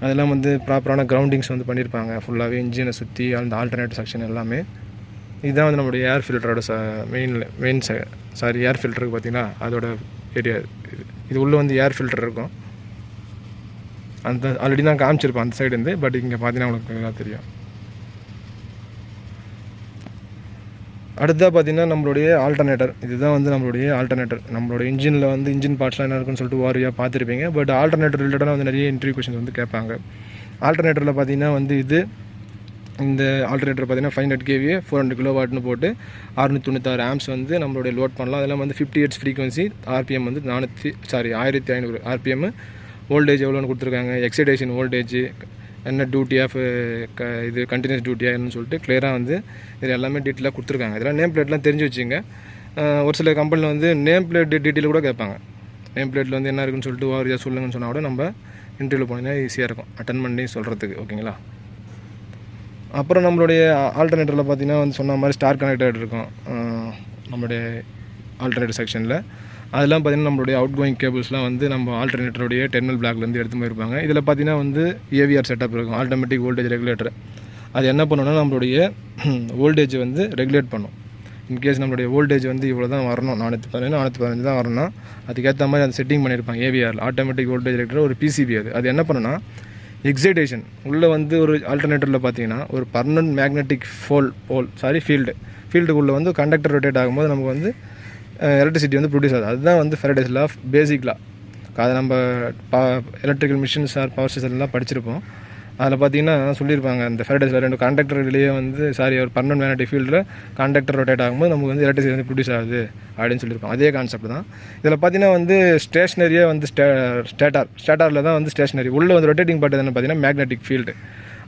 அதெல்லாம் வந்து ப்ராப்பரான கிரவுண்டிங்ஸ் வந்து பண்ணியிருப்பாங்க ஃபுல்லாகவே இன்ஜினை சுற்றி அந்த ஆல்டர்னேட் செக்ஷன் எல்லாமே. இதுதான் வந்து நம்மளுடைய ஏர் ஃபில்டரோட ஏர் ஃபில்டருக்கு பார்த்திங்கன்னா அதோட ஏரியா இது உள்ளே வந்து ஏர் ஃபில்டர் இருக்கும். அந்த ஆல்ரெடி நான் காமிச்சிருப்பேன் அந்த சைடு இருந்து. பட் இங்கே பார்த்தீங்கன்னா உங்களுக்கு நல்லா தெரியும். அடுத்ததாக பார்த்திங்கன்னா நம்மளுடைய ஆல்டர்னேட்டர். இதுதான் வந்து நம்மளுடைய ஆல்டர்னேட்டர். நம்மளுடைய இன்ஜினில் வந்து இன்ஜின் பார்ட்ஸ்லாம் என்ன இருக்குன்னு சொல்லிட்டு வாரியாக பார்த்துருப்பீங்க. பட் ஆல்டர்னேட்டர் ரிலேட்டடாக வந்து நிறைய இன்டர்வியூ கொஷின்ஸ் வந்து கேட்பாங்க. ஆல்டர்னேட்டரில் பார்த்திங்கன்னா வந்து இந்த ஆல்டர்னேட்டர் பார்த்திங்கன்னா 500 kVA 400 kW போட்டு 696 ஆம்ஸ் வந்து நம்மளுடைய லோட் பண்ணலாம். அதெல்லாம் வந்து 50 ஹெர்ட்ஸ் ஃப்ரீக்வன்சி, ஆர்பிஎம் வந்து 1500 ஆர்பிஎம். வோல்டேஜ் எவ்வளோன்னு கொடுத்துருக்காங்க, எக்ஸைடேஷன் வோல்டேஜ் என்ன, டியூட்டி ஆஃப் இது கண்டினியூஸ் டியூட்டியாக என்னன்னு சொல்லிட்டு கிளியராக வந்து இது எல்லாமே டீட்டெயிலாக கொடுத்துருக்காங்க. இதெல்லாம் நேம் பிளேட்லாம் தெரிஞ்சு வச்சுங்க. ஒரு சில கம்பெனியில் வந்து நேம் பிளேட் டீட்டெயில் கூட கேட்பாங்க. நேம் பிளேட்டில் வந்து என்ன இருக்குன்னு சொல்லிட்டு வாரியாக சொல்லுங்கன்னு சொன்னால் கூட நம்ம இன்டர்வியூவில் போனீங்கன்னா ஈஸியாக இருக்கும் அட்டன் பண்ணி சொல்கிறதுக்கு. ஓகேங்களா. அப்புறம் நம்மளுடைய ஆல்டர்னேட்டரில் பார்த்திங்கன்னா வந்து சொன்ன மாதிரி ஸ்டார் கனெக்டட் இருக்கும் நம்மளுடைய ஆல்டர்னேட்டர் செக்ஷனில். அதெல்லாம் பார்த்திங்கன்னா நம்மளுடைய அவுட் கோயிங் கேபிள்ஸ்லாம் வந்து நம்ம ஆல்டர்னேட்டருடைய டெர்மினல் பிளாக்லேருந்து எடுத்து போயிருப்பாங்க. இதில் பார்த்திங்கன்னா வந்து ஏவிஆர் செட்டப் இருக்கும், ஆட்டோமேட்டிக் வோல்டேஜ் ரெகுலேட்டர். அது என்ன பண்ணணும்னா நம்மளுடைய வோல்டேஜ் வந்து ரெகுலேட் பண்ணும். இன்கேஸ் நம்மளுடைய வோல்டேஜ் வந்து இவ்வளோ தான் வரணும், 415 தான் வரணும்னா அதுக்கேற்ற மாதிரி அதை செட்டிங் பண்ணியிருப்பாங்க ஏவிஆர் ஆட்டோமேட்டிக் வோல்டேஜ் ரெகுலேட்டர். ஒரு பிசிபி அது என்ன பண்ணுன்னா எக்ஸைடேஷன் உள்ளே வந்து ஒரு ஆல்டர்னேட்டரில் பார்த்தீங்கன்னா ஒரு பர்மனன்ட் மேக்னெட்டிக் ஃபீல்டுக்குள்ளே வந்து கண்டக்டர் ரொட்டேட் ஆகும்போது நமக்கு வந்து எலக்ட்ரிசிட்டி வந்து ப்ரொடியூஸ் ஆகுது. அதுதான் வந்து ஃபெரடேஸ் லா ஆஃப் பேசிக் லா. அதை நம்ம எலக்ட்ரிக்கல் மிஷின்ஸ் ஆர் பவர் ஸ்டேஷன்லாம் படிச்சிருப்போம். அதில் பார்த்தீங்கன்னா சொல்லியிருப்பாங்க அந்த ஃபெரடேஸில் 2 கண்டக்டர்லேயே வந்து ஒரு பர்மனன்ட் மேக்னெட்டிக் ஃபீல்டில் கண்டக்டர் ரொட்டேட் ஆகும்போது நமக்கு வந்து எலக்ட்ரிசிட்டி வந்து ப்ரொடியூஸ் ஆகுது அப்படின்னு சொல்லியிருப்பாங்க. அதே கான்செப்ட் தான் இதில் பார்த்தீங்கன்னா வந்து ஸ்டேஷ்னரியாக வந்து ஸ்டேட்டாரில் தான் வந்து ஸ்டேஷ்னரி. உள்ளே வந்து ரொட்டேட்டிங் பார்ட் என்னென்னு பார்த்தீங்கன்னா மேக்னெட்டிக் ஃபீல்டு.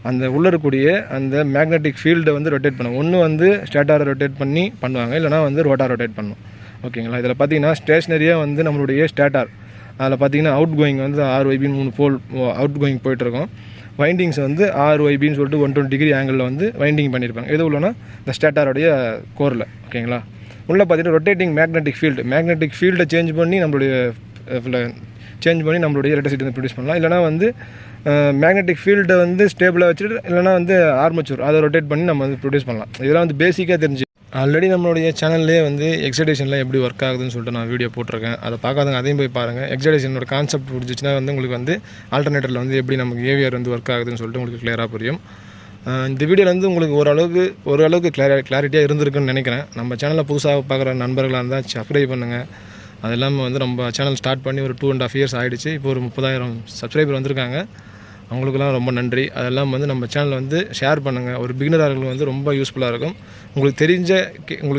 அந்த உள்ளே இருக்கக்கூடிய அந்த மேக்னெட்டிக் ஃபீல்டை வந்து ரொட்டேட் பண்ணும். ஒன்று வந்து ஸ்டேட்டாரை ரொட்டேட் பண்ணி பண்ணுவாங்க, இல்லைனா வந்து ரோட்டார் ரொட்டேட் பண்ணும். ஓகேங்களா. இதில் பார்த்தீங்கன்னா ஸ்டேஷ்னரியாக வந்து நம்மளுடைய ஸ்டேட்டார், அதில் பார்த்தீங்கன்னா அவுட் கோயிங் வந்து RYBன்னு 3 போல் அவுட் கோயிங் போயிட்டுருக்கோம். வைண்டிங்ஸ் வந்து RYBன்னு சொல்லிட்டு 120 டிகிரி ஆங்கிளில் வந்து வைண்டிங் பண்ணியிருப்பாங்க. எது உள்ளனா இந்த ஸ்டேட்டாரோடைய கோரில். ஓகேங்களா. உள்ளே பார்த்தீங்கன்னா ரொட்டேட்டிங் மேக்னெட்டிக் ஃபீல்டை சேஞ்ச் பண்ணி நம்மளுடைய எலக்ட்ரிசிட்டி வந்து ப்ரொடியூஸ் பண்ணலாம். இல்லைனா வந்து மேக்னெட்டிக் ஃபீல்டை வந்து ஸ்டேபிளாக வச்சுட்டு இல்லைனா வந்து ஆர்மச்சூர் அதை ரொட்டேட் பண்ணி நம்ம வந்து ப்ரொடியூஸ் பண்ணலாம். இதெல்லாம் வந்து பேசிக்காக தெரிஞ்சு ஆல்ரெடி நம்மளுடைய சேனல்லே வந்து எக்ஸைடேஷனில் எப்படி ஒர்க் ஆகுதுன்னு சொல்லிட்டு நான் வீடியோ போட்டிருக்கேன். அதை பார்க்காதவங்க அதையும் போய் பாருங்கள். எக்ஸைடேஷனோட கான்செப்ட் பிடிச்சிச்சுன்னா வந்து உங்களுக்கு வந்து ஆல்டர்னேட்டரில் வந்து எப்படி நமக்கு ஏவிஆர் வந்து ஒர்க் ஆகுதுன்னு சொல்லிட்டு உங்களுக்கு கிளியராக புரியும். இந்த வீடியோவில் வந்து உங்களுக்கு ஓரளவுக்கு கிளாரிட்டியாக இருந்திருக்குன்னு நினைக்கிறேன். நம்ம சேனலில் புதுசாக பார்க்குற நண்பர்களாக இருந்தால் சப்ஸ்கிரைப் பண்ணுங்கள். அது இல்லாமல் வந்து நம்ம சேனல் ஸ்டார்ட் பண்ணி ஒரு 2.5 years ஆகிடுச்சு. இப்போ ஒரு 30,000 சப்ஸ்கிரைபர் வந்திருக்காங்க. அவங்களுக்குலாம் ரொம்ப நன்றி. அதெல்லாம் வந்து நம்ம சேனலை வந்து ஷேர் பண்ணுங்கள். ஒரு பிகினரார்களுக்கு வந்து ரொம்ப யூஸ்ஃபுல்லாக இருக்கும். உங்களுக்கு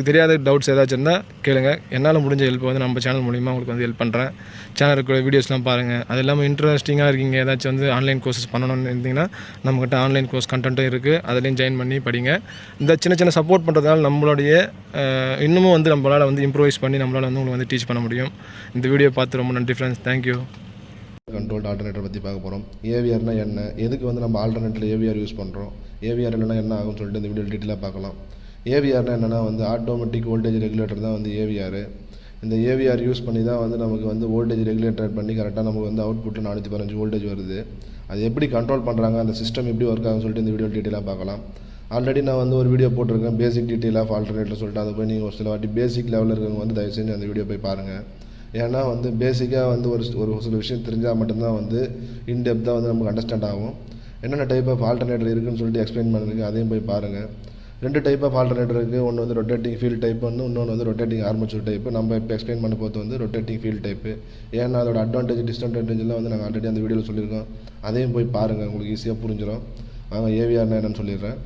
தெரியாத டவுட்ஸ் ஏதாச்சும் இருந்தால் கேளுங்க. என்னால் முடிஞ்ச ஹெல்ப் வந்து நம்ம சேனல் மூலிமா உங்களுக்கு வந்து ஹெல்ப் பண்ணுறேன். சேனல் இருக்கிற வீடியோஸ்லாம் பாருங்கள். அது இல்லாமல் இன்ட்ரெஸ்டிங்காக இருக்கீங்க, ஏதாச்சும் வந்து ஆன்லைன் கோர்சஸ் பண்ணணும்னு இருந்தீங்கன்னா நம்மக்கிட்ட ஆன்லைன் கோர்ஸ் கண்டென்ட்டும் இருக்குது. அதுலேயும் ஜாயின் பண்ணி படிங்க. இந்த சின்ன சப்போர்ட் பண்ணுறதுனால நம்மளுடைய இன்னமும் வந்து நம்மளால் வந்து இம்ப்ரூவைஸ் பண்ணி நம்மளால் வந்து உங்களுக்கு வந்து டீச் பண்ண முடியும். இந்த வீடியோ பார்த்து ரொம்ப நன்றி ஃப்ரெண்ட்ஸ். தேங்க்யூ. கண்ட்ரோல்டு ஆல்டர்னேட்டர் பற்றி பார்க்க போகிறோம். ஏவிஆர்னா என்ன, எதுக்கு வந்து நம்ம ஆல்டர்னேட்டரில் ஏவிஆர் யூஸ் பண்ணுறோம், ஏவிஆர் இல்லைனா என்ன ஆகும்னு சொல்லிட்டு இந்த வீடியோ டீட்டெயிலாக பார்க்கலாம். ஏவிஆர்னா என்னென்னா வந்து ஆட்டோமேட்டிக் வோல்டேஜ் ரெகுலேட்டர் தான் வந்து ஏவிஆர். இந்த ஏவிஆர் யூஸ் பண்ணி தான் வந்து நமக்கு வந்து வோல்டேஜ் ரெகுலேட்டர் பண்ணி கரெக்டாக நமக்கு வந்து அவுட்புட்டில் 415 வோல்டேஜ் வருது. அது எப்படி கண்ட்ரோல் பண்ணுறாங்க, அந்த சிஸ்டம் எப்படி ஒர்க் ஆகும்னு சொல்லிட்டு இந்த வீடியோ டீட்டெயிலாக பார்க்கலாம். ஆல்ரெடி நான் வந்து ஒரு வீடியோ போட்டிருக்கேன், பேசிக் டீட்டெயில் ஆஃப் ஆல்டர்னேட்டர் சொல்லிட்டு. அதை போய் நீங்கள் ஒரு சில வாட்டி பேசிக் லெவலில் இருக்கவங்க வந்து தயவு செஞ்சு அந்த வீடியோ போய் பாருங்கள். ஏன்னா வந்து பேசிக்காக வந்து ஒரு சில விஷயம் தெரிஞ்சால் மட்டும்தான் வந்து இன்டெப்த்தாக வந்து நமக்கு அண்டர்ஸ்டாண்ட் ஆகும். என்னென்ன டைப் ஆஃப் ஆல்டர்னேட்டர் இருக்குதுன்னு சொல்லிட்டு எக்ஸ்பிளைன் பண்ணிருக்கு, அதையும் போய் பாருங்கள். 2 டைப் ஆஃப் ஆல்டர்னேட்டர் இருக்குது. ஒன்று வந்து ரொட்டேட்டிங் ஃபீல்ட் டைப், இன்னொன்று வந்து ரொட்டேட்டிங் ஆர்மேச்சர் டைப். நம்ம இப்போ எக்ஸ்பிளைன் பண்ண போது வந்து ரொட்டேட்டிங் ஃபீல்ட் டைப்பு. ஏன்னா அதோட அட்வான்டேஜ் டிஸ்அட்வான்டேஜ்லாம் வந்து நாங்கள் ஆல்ரெடி அந்த வீடியோவில் சொல்லியிருக்கோம், அதையும் போய் பாருங்கள், உங்களுக்கு ஈஸியாக புரிஞ்சிடும். வாங்க ஏவிஆர்னா என்னென்னு சொல்லிடுறேன்.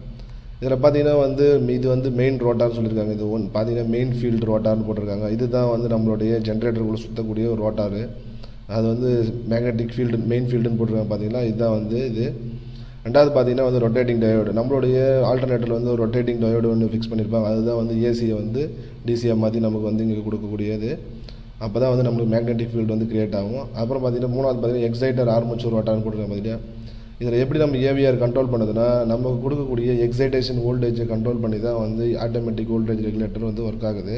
இதில் பார்த்தீங்கன்னா வந்து இது வந்து மெயின் ரோட்டார்னு சொல்லியிருக்காங்க. இது பார்த்தீங்கன்னா மெயின் ஃபீல்டு ரோட்டார்னு போட்டிருக்காங்க. இதுதான் வந்து நம்மளுடைய ஜென்ரேட்டருக்குள்ளே சுற்றக்கூடிய ஒரு ரோட்டாரு. அது வந்து மேக்னெட்டிக் ஃபீல்டு மெயின் ஃபீல்டுன்னு போட்டிருக்காங்க. பார்த்தீங்கன்னா இதுதான் வந்து இது. ரெண்டாவது பார்த்தீங்கன்னா வந்து ரொட்டேட்டிங் டயோடு. நம்மளுடைய ஆல்டர்னேட்டரில் வந்து ஒரு ரொட்டேட்டிங் டயோடு ஒன்று ஃபிக்ஸ் பண்ணியிருப்பாங்க. அதுதான் வந்து ஏசியை வந்து டிசியாக மாற்றி நமக்கு வந்து இங்கே கொடுக்கக்கூடியது. அப்போ தான் வந்து நம்மளுக்கு மேக்னெட்டிக் ஃபீல்டு வந்து கிரியேட் ஆகும். அப்புறம் பார்த்தீங்கன்னா மூணாவது பார்த்தீங்கன்னா எக்ஸைட்டர் ஆர்மேச்சர் ரோட்டார்னு போட்டிருக்காங்க. பார்த்தீங்கன்னா இதில் எப்படி நம்ம ஏவிஆர் கண்ட்ரோல் பண்ணுதுன்னா, நமக்கு கொடுக்கக்கூடிய எக்ஸைட்டேஷன் வோல்டேஜை கண்ட்ரோல் பண்ணி தான் வந்து ஆட்டோமேட்டிக் வோல்டேஜ் ரெகுலேட்டர் வந்து ஒர்க் ஆகுது.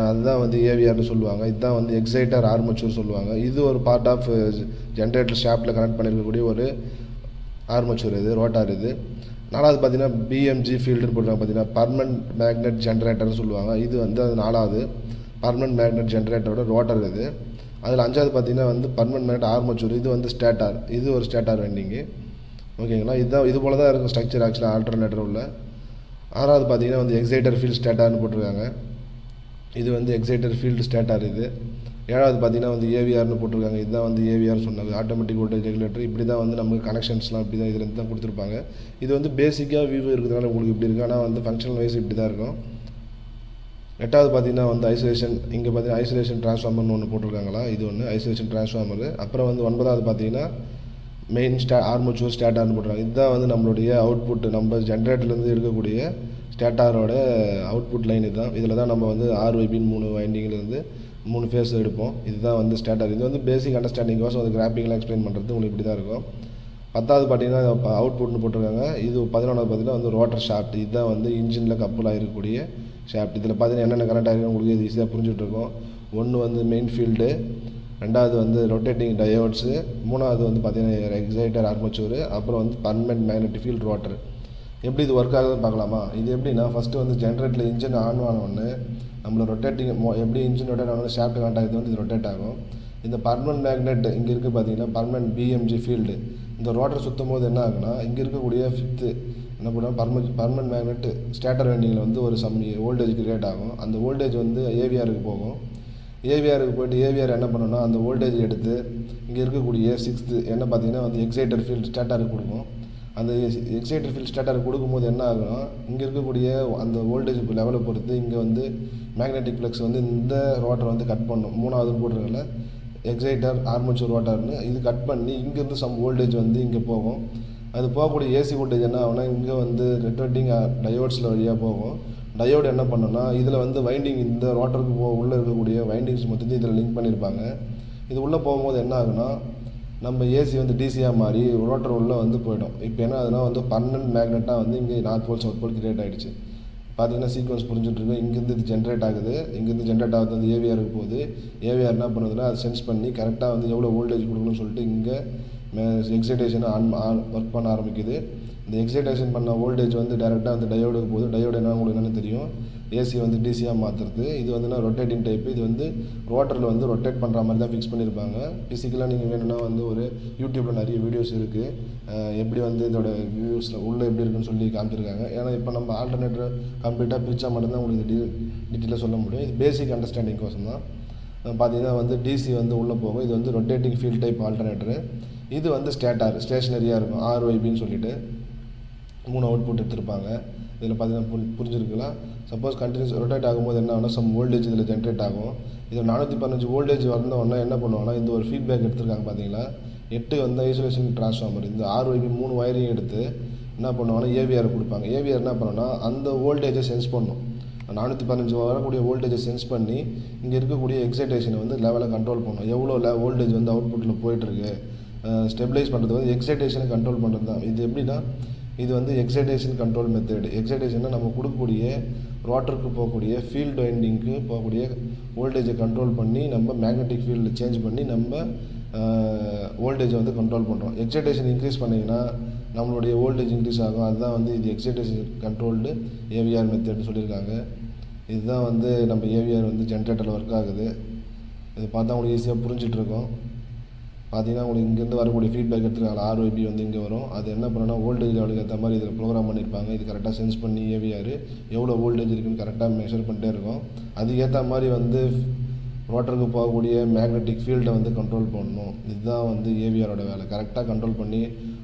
அதுதான் வந்து ஏவிஆர்னு சொல்லுவாங்க. இதுதான் வந்து எக்ஸைட்டர் ஆர்மேச்சர் சொல்லுவாங்க. இது ஒரு பார்ட் ஆஃப் ஜென்ரேட்டர் ஷாஃப்ட்டில் கனெக்ட் பண்ணியிருக்கக்கூடிய ஒரு ஆர்மேச்சர், இது ரோட்டார். இது நாலாவது பார்த்தீங்கன்னா பிஎம்ஜி ஃபீல்டுன்னு போடுறாங்க. பார்த்தீங்கன்னா பர்மனெண்ட் மேக்னெட் ஜென்ரேட்டர்னு சொல்லுவாங்க. இது வந்து அது 4வது பர்மனெண்ட் மேக்னெட் ஜென்ரேட்டரோட ரோட்டார். இது அதில் 5வது பார்த்தீங்கன்னா வந்து பர்மனெண்ட் மேக்னெட் ஆர்மேச்சர். இது வந்து ஸ்டேட்டார். இது ஒரு ஸ்டேட்டார் வைண்டிங்கு. ஓகேங்களா, இதுதான் இது போல தான் இருக்கும் ஸ்ட்ரக்சர் ஆக்சுவலாக ஆல்டர்னேட்டர் உள்ள. 6வது பார்த்தீங்கன்னா வந்து எக்ஸைட்டர் ஃபீல்டு ஸ்டேட்டார்னு போட்டிருக்காங்க. இது வந்து எக்ஸைட்டர் ஃபீல்டு ஸ்டேட்டார். இது 7வது பார்த்தீங்கன்னா வந்து ஏவிஆர்னு போட்டிருக்காங்க. இதுதான் வந்து ஏவிஆர் சொன்னாங்க, ஆட்டோமேட்டிக் வோல்டேஜ் ரெகுலேட்டர். இப்படி தான் வந்து நமக்கு கனெக்ஷன்ஸ்லாம் இப்படி தான் இதுலேருந்து தான் கொடுத்துருப்பாங்க. இது வந்து பேசிக்காக வியூ இருக்கிறதுனால உங்களுக்கு இப்படி இருக்குது, ஆனால் வந்து ஃபங்க்ஷனல் வைஸ் இப்படி தான் இருக்கும். 8வது பார்த்தீங்கன்னா வந்து ஐசோலேஷன். இங்கே பார்த்தீங்கன்னா ஐசோலேஷன் ட்ரான்ஸ்ஃபார்மர்னு ஒன்று போட்டிருக்காங்களா, இது ஒன்று ஐசோலேஷன் ட்ரான்ஸ்ஃபார்மரு. அப்புறம் வந்து 9வது பார்த்தீங்கன்னா மெயின் ஆர்மேச்சர் ஸ்டேட்டார்னு போட்டிருக்காங்க. இதுதான் வந்து நம்மளுடைய அவுட்புட், நம்ம ஜென்ரேட்டர்லேருந்து எடுக்கக்கூடிய ஸ்டேட்டாரோட அவுட்புட் லைன். இதுதான், இதில் தான் நம்ம வந்து ஆர்ஒய்பின்னு 3 வைண்டிங்லேருந்து 3 ஃபேஸ் எடுப்போம். இதுதான் வந்து ஸ்டேட்டார். இது வந்து பேசிக் அண்டர்ஸ்டாண்டிங்கோசம் அது கிராஃபிக்லாம் எக்ஸ்பிளைன் பண்ணுறது உங்களுக்கு இப்படி தான் இருக்கும். 10வது பார்த்தீங்கன்னா அவுட்புட்னு போட்டிருக்காங்க. இது 11வது பார்த்தீங்கன்னா வந்து ரோட்டர் ஷாஃப்ட். இதுதான் வந்து இன்ஜினில் கப்பலாக இருக்கக்கூடிய ஷாஃப்ட். இதில் பார்த்தீங்கன்னா என்னென்ன கனெக்ட் ஆகிருக்கு உங்களுக்கு இது ஈஸியாக புரிஞ்சுட்டு இருக்கும். ஒன்று வந்து மெயின் ஃபீல்டு, 2வது வந்து ரொட்டேட்டிங் டயோட்ஸு, 3வது வந்து பார்த்தீங்கன்னா எக்ஸைட்டர் ஆர்மேச்சர், அப்புறம் வந்து பர்மனெண்ட் மேக்னெட்டிக் ஃபீல்டு ரோட்டர். எப்படி இது ஒர்க் ஆகுதுன்னு பார்க்கலாமா. இது எப்படின்னா ஃபஸ்ட்டு வந்து ஜென்ரேட்டரில் இன்ஜின் ஆன் ஆனோடனே நம்மளை ரொட்டேட்டிங் எப்படி இன்ஜின் ரொட்டேட் ஆனோடனே ஷாஃப்ட் கனெக்ட் ஆகிது வந்து இது ரொட்டேட் ஆகும். இந்த பர்மனெண்ட் மேக்னெட் இங்கே இருக்குது பார்த்தீங்கன்னா பர்மனெண்ட் பிஎம்ஜி ஃபீல்டு. இந்த ரோட்டர் சுற்றும் போது என்ன ஆகுனா, இங்கே இருக்கக்கூடிய 5th என்ன பண்ணுவோம் பர்மனெண்ட் மேக்னெட் ஸ்டேட்டர் வைண்டிங்கில் வந்து ஒரு வோல்டேஜ் கிரியேட் ஆகும். அந்த வோல்டேஜ் வந்து ஏவிஆருக்கு போகும். ஏவிஆருக்கு போய்ட்டு ஏவிஆர் என்ன பண்ணணும்னா அந்த வோல்டேஜ் எடுத்து இங்கே இருக்கக்கூடிய 6th என்ன பார்த்தீங்கன்னா வந்து எக்ஸைட்டர் ஃபீல்டு ஸ்டேட்டருக்கு கொடுக்கும். அந்த எக்ஸைட்டர் ஃபீல்டு ஸ்டேட்டருக்கு கொடுக்கும்போது என்ன ஆகும்னா, இங்கே இருக்கக்கூடிய அந்த வோல்டேஜ் லெவலை பொறுத்து இங்கே வந்து மேக்னெட்டிக் ஃப்ளக்ஸ் வந்து இந்த ரோட்டரை வந்து கட் பண்ணும். 3வது போடுறதுல எக்ஸைட்டர் ஆர்மேச்சர் ரோட்டார்னு இது கட் பண்ணி இங்கேருந்து சம் வோல்டேஜ் வந்து இங்கே போகும். அது போகக்கூடிய ஏசி வோல்டேஜ் என்ன ஆகுனா, இங்கே வந்து ரொட்டேட்டிங் டயோட்ஸில் வழியாக போகும். டயோடு என்ன பண்ணுன்னா, இதில் வந்து வைண்டிங் இந்த ரோட்டருக்கு உள்ளே இருக்கக்கூடிய வைண்டிங்ஸ் மொத்தத்தையும் இதில் லிங்க் பண்ணியிருப்பாங்க. இது உள்ளே போகும்போது என்ன ஆகுனா, நம்ம ஏசி வந்து டிசியாக மாறி ரோட்டர் உள்ளே வந்து போய்டும். இப்போ என்ன ஆகுதுன்னா வந்து பர்மனெண்ட் மேக்னெட்டாக வந்து இங்கே north pole south pole create ஆகிடுச்சு. பார்த்தீங்கன்னா சீக்வன்ஸ் புரிஞ்சுட்ருக்கு. இங்கேருந்து இது ஜென்ரேட் ஆகுது, இங்கேருந்து ஜென்ரேட் ஆகுது வந்து ஏவிஆருக்கு போகுது. ஏவிஆர் என்ன பண்ணுதுன்னா அது சென்ஸ் பண்ணி கரெக்டாக வந்து எவ்வளோ வோல்டேஜ் கொடுக்கணும்னு சொல்லிட்டு இங்கே எக்ஸைட்டேஷனை ஒர்க் பண்ண ஆரம்பிக்குது. இந்த எக்ஸைட்டேஷன் பண்ண வோல்டேஜ் வந்து டேரெக்டாக வந்து டயோடுக்கு போகுது. டயோடு என்ன உங்களுக்கு என்னென்னு தெரியும், ஏசி வந்து டிசியாக மாற்றுறது. இது வந்துன்னா ரொட்டேட்டிங் டைப்பு. இது வந்து ரோட்டரில் வந்து ரொட்டேட் பண்ணுற மாதிரி தான் ஃபிக்ஸ் பண்ணியிருப்பாங்க. ஃபிசிக்கலாக நீங்கள் வேணும்னா வந்து ஒரு யூடியூப்பில் நிறைய வீடியோஸ் இருக்குது, எப்படி வந்து இதோட வியூஸில் உள்ளே எப்படி இருக்குன்னு சொல்லி காமிச்சிருக்காங்க. ஏன்னா இப்போ நம்ம ஆல்டர்னேட்டர் கம்ப்ளீட்டாக பிரித்தா மட்டும்தான் உங்களுக்கு டீட்டெயிலாக சொல்ல முடியும். இது பேசிக் அண்டர்ஸ்டாண்டிங் கோசம் தான். பார்த்தீங்கன்னா வந்து டிசி வந்து உள்ளே போகும். இது வந்து ரொட்டேட்டிங் ஃபீல்ட் டைப் ஆல்டர்னேட்டரு. இது வந்து ஸ்டேஷனரியாக இருக்கும், ஆர்ஒய்பின்னு சொல்லிட்டு 3 அவுட்புட் எடுத்திருப்பாங்க. இதில் பார்த்தீங்கன்னா புரிஞ்சிருக்கலாம். சப்போஸ் கண்டினியூஸ் ரொட்டேட் ஆகும்போது என்ன ஆகுனா சம் வோல்டேஜ் இதில் ஜென்ரேட் ஆகும். இதில் 415 வோல்டேஜ் வந்தோடனே என்ன பண்ணுவாங்கன்னா, இந்த ஒரு ஃபீட்பேக் எடுத்திருக்காங்க பார்த்தீங்களா, 8 வந்து ஐசோலேஷன் ட்ரான்ஸ்ஃபார்மர். இந்த ஆர்ஒய்பி 3 வயரையும் எடுத்து என்ன பண்ணுவாங்கன்னா ஏவிஆர் கொடுப்பாங்க. ஏவிஆர் என்ன பண்ணுன்னா அந்த வோல்டேஜை சென்ஸ் பண்ணும். 415 வரக்கூடிய வோல்டேஜை சென்ஸ் பண்ணி இங்கே இருக்கக்கூடிய எக்ஸைட்டேஷனை வந்து லெவலை கண்ட்ரோல் பண்ணும். எவ்வளோ வோல்டேஜ் வந்து அவுட்புட்டில் போயிட்டுருக்கு ஸ்டெபிலைஸ் பண்ணுறது வந்து எக்ஸைட்டேஷனை கண்ட்ரோல் பண்ணுறது தான். இது எப்படின்னா இது வந்து எக்ஸைட்டேஷன் கண்ட்ரோல் மெத்தட். எக்ஸைட்டேஷன்னா நம்ம கொடுக்கக்கூடிய ரோட்டருக்கு போகக்கூடிய ஃபீல்டு வைண்டிங்க்கு போகக்கூடிய வோல்டேஜை கண்ட்ரோல் பண்ணி நம்ம மேக்னெட்டிக் ஃபீல்டில் சேஞ்ச் பண்ணி நம்ம வோல்டேஜை வந்து கண்ட்ரோல் பண்ணுறோம். எக்ஸைட்டேஷன் இன்க்ரீஸ் பண்ணிங்கன்னா நம்மளுடைய வோல்டேஜ் இன்க்ரீஸ் ஆகும். அதுதான் வந்து இது எக்ஸைட்டேஷன் கண்ட்ரோல்டு ஏவிஆர் மெத்தட்னு சொல்லியிருக்காங்க. இதுதான் வந்து நம்ம ஏவிஆர் வந்து ஜென்ரேட்டரில் ஒர்க் ஆகுது. இது பார்த்தா உங்களுக்கு ஈஸியாக புரிஞ்சிட்ருக்கோம். பார்த்தீங்கன்னா உங்களுக்கு இங்கேருந்து வரக்கூடிய ஃபீட்பேக் எடுத்துருக்காங்க. ஆர்ஒபி வந்து இங்கே வரும். அது என்ன பண்ணணும்னா வோல்டேஜ் லெவலுக்கு ஏற்ற மாதிரி இதில் ப்ரோக்ராம் பண்ணியிருப்பாங்க. இது கரெக்டாக சென்ஸ் பண்ணி ஏவிஆர் எவ்வளோ வோல்டேஜ் இருக்குன்னு கரெக்டாக மெஷர் பண்ணிட்டே இருக்கும். அதுக்கேற்ற மாதிரி வந்து ரோட்டருக்கு போகக்கூடிய மேக்னெட்டிக் ஃபீல்டை வந்து கண்ட்ரோல் பண்ணணும். இதுதான் வந்து ஏவிஆரோட வேலை. கரெக்டாக கண்ட்ரோல் பண்ணி